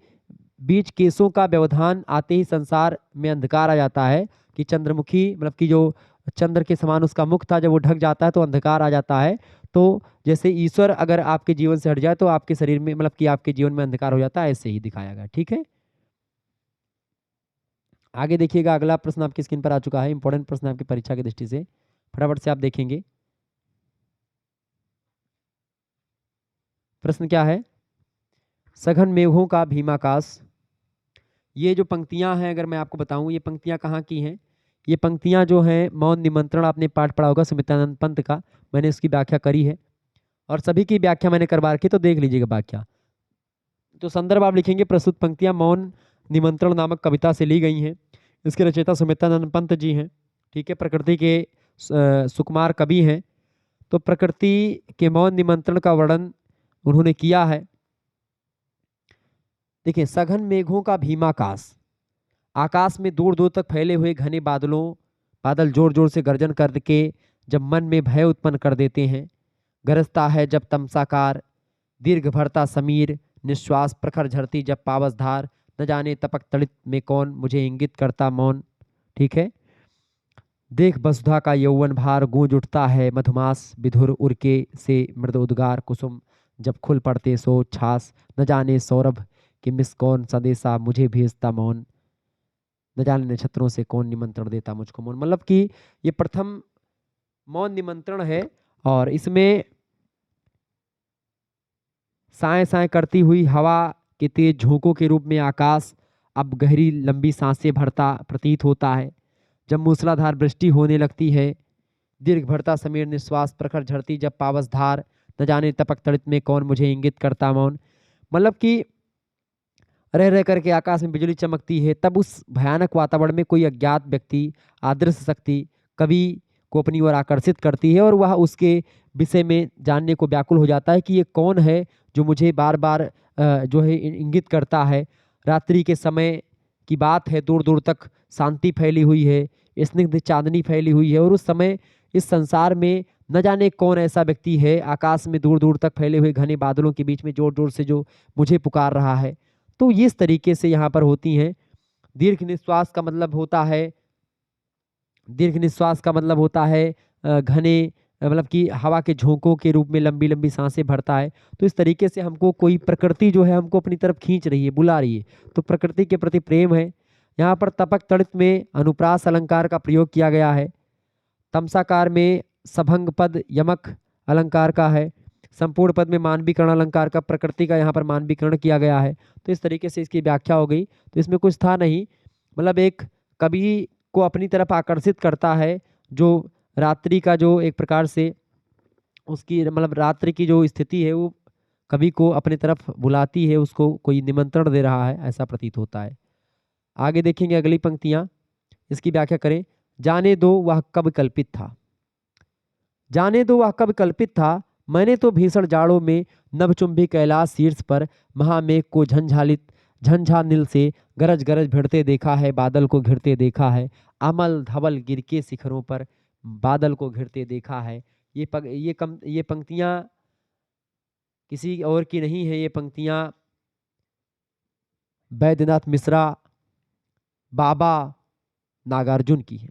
बीच केशों का व्यवधान आते ही संसार में अंधकार आ जाता है कि चंद्रमुखी मतलब कि जो चंद्र के समान उसका मुख था, जब वो ढक जाता है तो अंधकार आ जाता है। तो जैसे ईश्वर अगर आपके जीवन से हट जाए तो आपके शरीर में मतलब कि आपके जीवन में अंधकार हो जाता है, ऐसे ही दिखाया गया। ठीक है। आगे देखिएगा, अगला प्रश्न आपकी स्क्रीन पर आ चुका है। इंपॉर्टेंट प्रश्न आपकी परीक्षा की दृष्टि से, फटाफट से आप देखेंगे। प्रश्न क्या है? सघन मेघों का भीमाकाश। ये जो पंक्तियां हैं, अगर मैं आपको बताऊं ये पंक्तियां कहाँ की हैं? ये पंक्तियां जो हैं मौन निमंत्रण, आपने पाठ पढ़ा होगा सुमित्रानंद पंत का, मैंने इसकी व्याख्या करी है और सभी की व्याख्या मैंने करवा रखी, तो देख लीजिएगा व्याख्या। तो संदर्भ आप लिखेंगे, प्रस्तुत पंक्तियां मौन निमंत्रण नामक कविता से ली गई हैं। इसके रचयिता सुमित्रानंद पंत जी हैं। ठीक है। प्रकृति के सुकुमार कवि हैं। तो प्रकृति के मौन निमंत्रण का वर्णन उन्होंने किया है। देखिए, सघन मेघों का भीमाकाश, आकाश में दूर दूर तक फैले हुए घने बादल जोर जोर से गर्जन करके जब मन में भय उत्पन्न कर देते हैं। गरजता है जब तमसाकार, दीर्घ भरता समीर निश्वास, प्रखर झरती जब पावस धार, न जाने तपक तड़ित में कौन मुझे इंगित करता मौन। ठीक है। देख वसुधा का यौवन भार, गूंज उठता है मधुमास, विधुर उर्के से मृद उद्गार, कुसुम जब खुल पड़ते सो छास, न जाने सौरभ कि मिस कौन संदेशा मुझे भेजता मौन, न जाने नक्षत्रों से कौन निमंत्रण देता मुझको मौन। मतलब कि ये प्रथम मौन निमंत्रण है और इसमें साए साए करती हुई हवा के तेज झोंकों के रूप में आकाश अब गहरी लंबी सांसें भरता प्रतीत होता है। जब मूसलाधार वृष्टि होने लगती है, दीर्घ भरता समीर निश्वास प्रखर झरती जब पावस धार, न जाने तपक तड़ित में कौन मुझे इंगित करता मौन। मतलब कि रह रह करके आकाश में बिजली चमकती है, तब उस भयानक वातावरण में कोई अज्ञात व्यक्ति, अदृश्य शक्ति कवि को अपनी ओर आकर्षित करती है और वह उसके विषय में जानने को व्याकुल हो जाता है कि ये कौन है जो मुझे बार बार जो है इंगित करता है। रात्रि के समय की बात है, दूर दूर तक शांति फैली हुई है, स्निग्ध चांदनी फैली हुई है और उस समय इस संसार में न जाने कौन ऐसा व्यक्ति है, आकाश में दूर दूर तक फैले हुए घने बादलों के बीच में जोर जोर से जो मुझे पुकार रहा है। तो इस तरीके से यहाँ पर होती हैं। दीर्घ निश्वास का मतलब होता है, दीर्घ निश्वास का मतलब होता है घने मतलब कि हवा के झोंकों के रूप में लंबी लंबी सांसें भरता है। तो इस तरीके से हमको कोई प्रकृति जो है हमको अपनी तरफ खींच रही है, बुला रही है, तो प्रकृति के प्रति प्रेम है। यहाँ पर तपक तड़ित में अनुप्रास अलंकार का प्रयोग किया गया है। तमसाकार में सभंग पद यमक अलंकार का है। संपूर्ण पद में मानवीकरण अलंकार का प्रकृति का यहाँ पर मानवीकरण किया गया है। तो इस तरीके से इसकी व्याख्या हो गई। तो इसमें कुछ था नहीं, मतलब एक कवि को अपनी तरफ आकर्षित करता है, जो रात्रि का जो एक प्रकार से उसकी मतलब रात्रि की जो स्थिति है वो कवि को अपनी तरफ बुलाती है, उसको कोई निमंत्रण दे रहा है ऐसा प्रतीत होता है। आगे देखेंगे अगली पंक्तियां, इसकी व्याख्या करें। जाने दो वह कब कल्पित था, जाने दो वह कब कल्पित था, मैंने तो भीषण जाड़ों में नभचुंबी कैलाश शीर्ष पर महामेघ को झंझालित झंझानिल से गरज गरज भिड़ते देखा है, बादल को घिरते देखा है, अमल धवल गिर के शिखरों पर बादल को घिरते देखा है। ये पंक्तियां किसी और की नहीं है, ये पंक्तियां बैद्यनाथ मिश्रा बाबा नागार्जुन की है।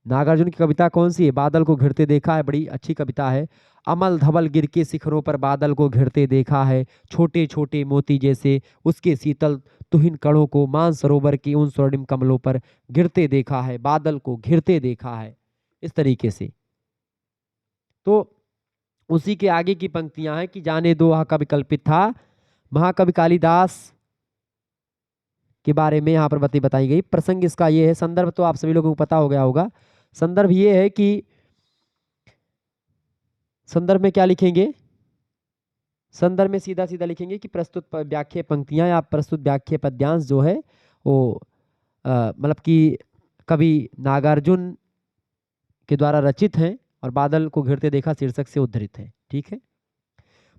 नागार्जुन की कविता कौन सी है? बादल को घिरते देखा है, बड़ी अच्छी कविता है। अमल धवल गिर के शिखरों पर बादल को घिरते देखा है, छोटे छोटे मोती जैसे उसके शीतल तुहिन कणों को मानसरोवर की उन स्वर्णिम कमलों पर गिरते देखा है, बादल को घिरते देखा है, इस तरीके से। तो उसी के आगे की पंक्तियां हैं कि जाने दो वह कब कल्पित था। महाकवि कालिदास के बारे में यहाँ पर बताई गई। प्रसंग इसका ये है, संदर्भ तो आप सभी लोगों को पता हो गया होगा। संदर्भ ये है कि संदर्भ में क्या लिखेंगे, संदर्भ में सीधा सीधा लिखेंगे कि प्रस्तुत व्याख्या पंक्तियां या प्रस्तुत व्याख्या पद्यांश जो है वो मतलब कि कवि नागार्जुन के द्वारा रचित हैं और बादल को घिरते देखा शीर्षक से उद्धृत है। ठीक है।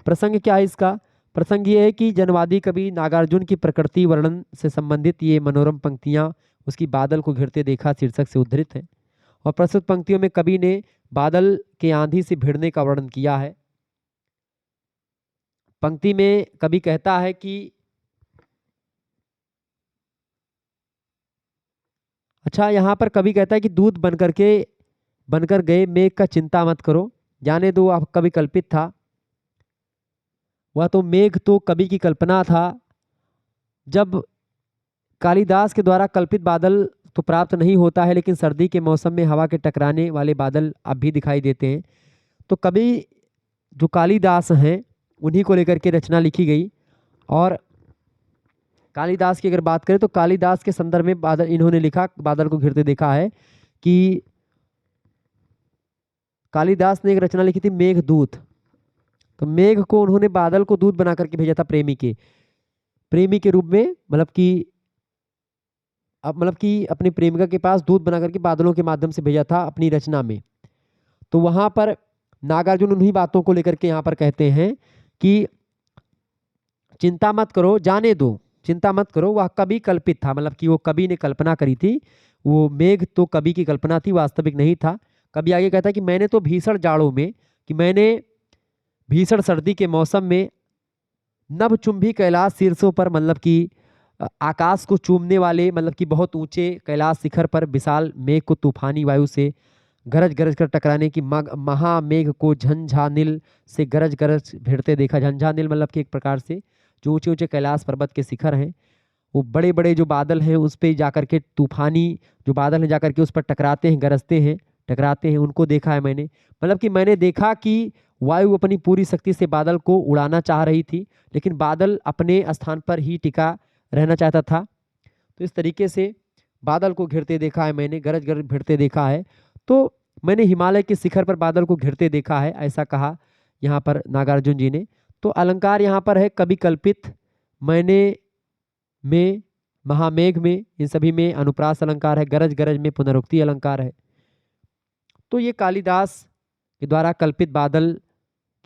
प्रसंग क्या है इसका? प्रसंग ये है कि जनवादी कवि नागार्जुन की प्रकृति वर्णन से संबंधित ये मनोरम पंक्तियां उसकी बादल को घिरते देखा शीर्षक से उद्धृत है। और प्रस्तुत पंक्तियों में कवि ने बादल के आंधी से भिड़ने का वर्णन किया है। पंक्ति में कवि कहता है कि अच्छा, यहां पर कवि कहता है कि दूध बनकर गए मेघ का चिंता मत करो, जाने दो वह कवि कल्पित था। वह तो मेघ तो कवि की कल्पना था। जब कालिदास के द्वारा कल्पित बादल तो प्राप्त नहीं होता है, लेकिन सर्दी के मौसम में हवा के टकराने वाले बादल अब भी दिखाई देते हैं। तो कवि जो कालिदास हैं उन्हीं को लेकर के रचना लिखी गई। और कालिदास की अगर बात करें तो कालिदास के संदर्भ में बादल इन्होंने लिखा, बादल को घिरते देखा है कि कालिदास ने एक रचना लिखी थी मेघदूत। तो मेघ को उन्होंने बादल को दूत बना करके भेजा था प्रेमी के रूप में, मतलब कि अपनी प्रेमिका के पास दूत बना करके बादलों के माध्यम से भेजा था अपनी रचना में। तो वहां पर नागार्जुन उन्हीं बातों को लेकर के यहाँ पर कहते हैं कि चिंता मत करो, जाने दो, चिंता मत करो, वह कवि कल्पित था। मतलब कि वो कवि ने कल्पना करी थी, वो मेघ तो कवि की कल्पना थी, वास्तविक नहीं था। कवि आगे कहता है कि मैंने तो भीषण जाड़ों में, कि मैंने भीषण सर्दी के मौसम में नभचुंबी कैलाश शीर्षों पर, मतलब कि आकाश को चूमने वाले, मतलब कि बहुत ऊंचे कैलाश शिखर पर विशाल मेघ को तूफानी वायु से गरज गरज कर टकराने की महामेघ को झंझानिल से गरज गरज भिड़ते देखा। झंझानिल मतलब कि एक प्रकार से जो ऊंचे ऊंचे कैलाश पर्वत के शिखर हैं, वो बड़े बड़े जो बादल हैं उस पे जाकर के तूफानी जो बादल हैं जाकर के उस पर टकराते हैं, गरजते हैं, टकराते हैं, उनको देखा है मैंने। मतलब कि मैंने देखा कि वायु अपनी पूरी शक्ति से बादल को उड़ाना चाह रही थी, लेकिन बादल अपने स्थान पर ही टिका रहना चाहता था। तो इस तरीके से बादल को घिरते देखा है मैंने, गरज गरज भिड़ते देखा है। तो मैंने हिमालय के शिखर पर बादल को घिरते देखा है, ऐसा कहा यहाँ पर नागार्जुन जी ने। तो अलंकार यहाँ पर है कवि कल्पित, मैंने में, महामेघ में, इन सभी में अनुप्रास अलंकार है, गरज गरज में पुनरुक्ति अलंकार है। तो ये कालिदास के द्वारा कल्पित बादल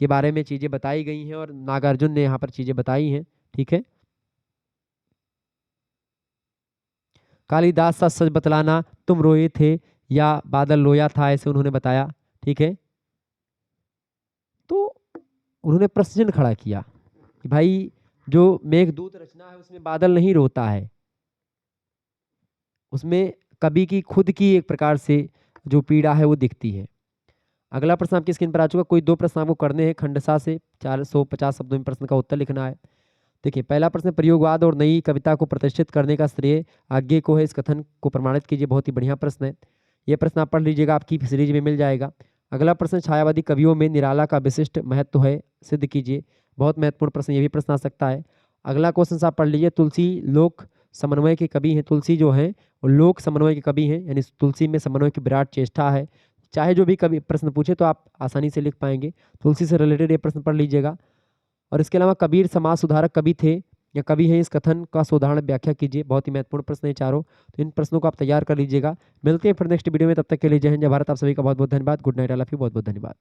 के बारे में चीजें बताई गई हैं और नागार्जुन ने यहाँ पर चीजें बताई हैं। ठीक है, कालिदास सा सच बतलाना तुम रोए थे या बादल लोया था, ऐसे उन्होंने बताया। ठीक है, तो उन्होंने प्रश्न खड़ा किया कि भाई जो मेघदूत रचना है उसमें बादल नहीं रोता है, उसमें कवि की खुद की एक प्रकार से जो पीड़ा है वो दिखती है। अगला प्रश्न आपकी स्क्रीन पर आ चुका, कोई 2 प्रश्न आपको करने हैं खंडसा से, 450 शब्दों में प्रश्न का उत्तर लिखना है। देखिए, पहला प्रश्न, प्रयोगवाद और नई कविता को प्रतिष्ठित करने का श्रेय आज्ञे को है, इस कथन को प्रमाणित कीजिए। बहुत ही बढ़िया प्रश्न है, यह प्रश्न आप पढ़ लीजिएगा, आपकी सीरीज में मिल जाएगा। अगला प्रश्न, छायावादी कवियों में निराला का विशिष्ट महत्व है, सिद्ध कीजिए। बहुत महत्वपूर्ण प्रश्न, ये भी प्रश्न आ सकता है। अगला क्वेश्चन आप पढ़ लीजिए, तुलसी लोक समन्वय के कवि हैं, तुलसी जो है वो लोक समन्वय के कवि हैं, यानी तुलसी में समन्वय की विराट चेष्टा है। चाहे जो भी कवि प्रश्न पूछे तो आप आसानी से लिख पाएंगे। तुलसी से रिलेटेड ये प्रश्न पढ़ लीजिएगा। और इसके अलावा कबीर समाज सुधारक कवि थे या कवि हैं, इस कथन का उदाहरण व्याख्या कीजिए। बहुत ही महत्वपूर्ण प्रश्न है चारों, तो इन प्रश्नों को आप तैयार कर लीजिएगा। मिलते हैं फिर नेक्स्ट वीडियो में, तब तक के लिए जय हिंद जय भारत। आप सभी का बहुत बहुत धन्यवाद। Good night, I love you, बहुत बहुत धन्यवाद।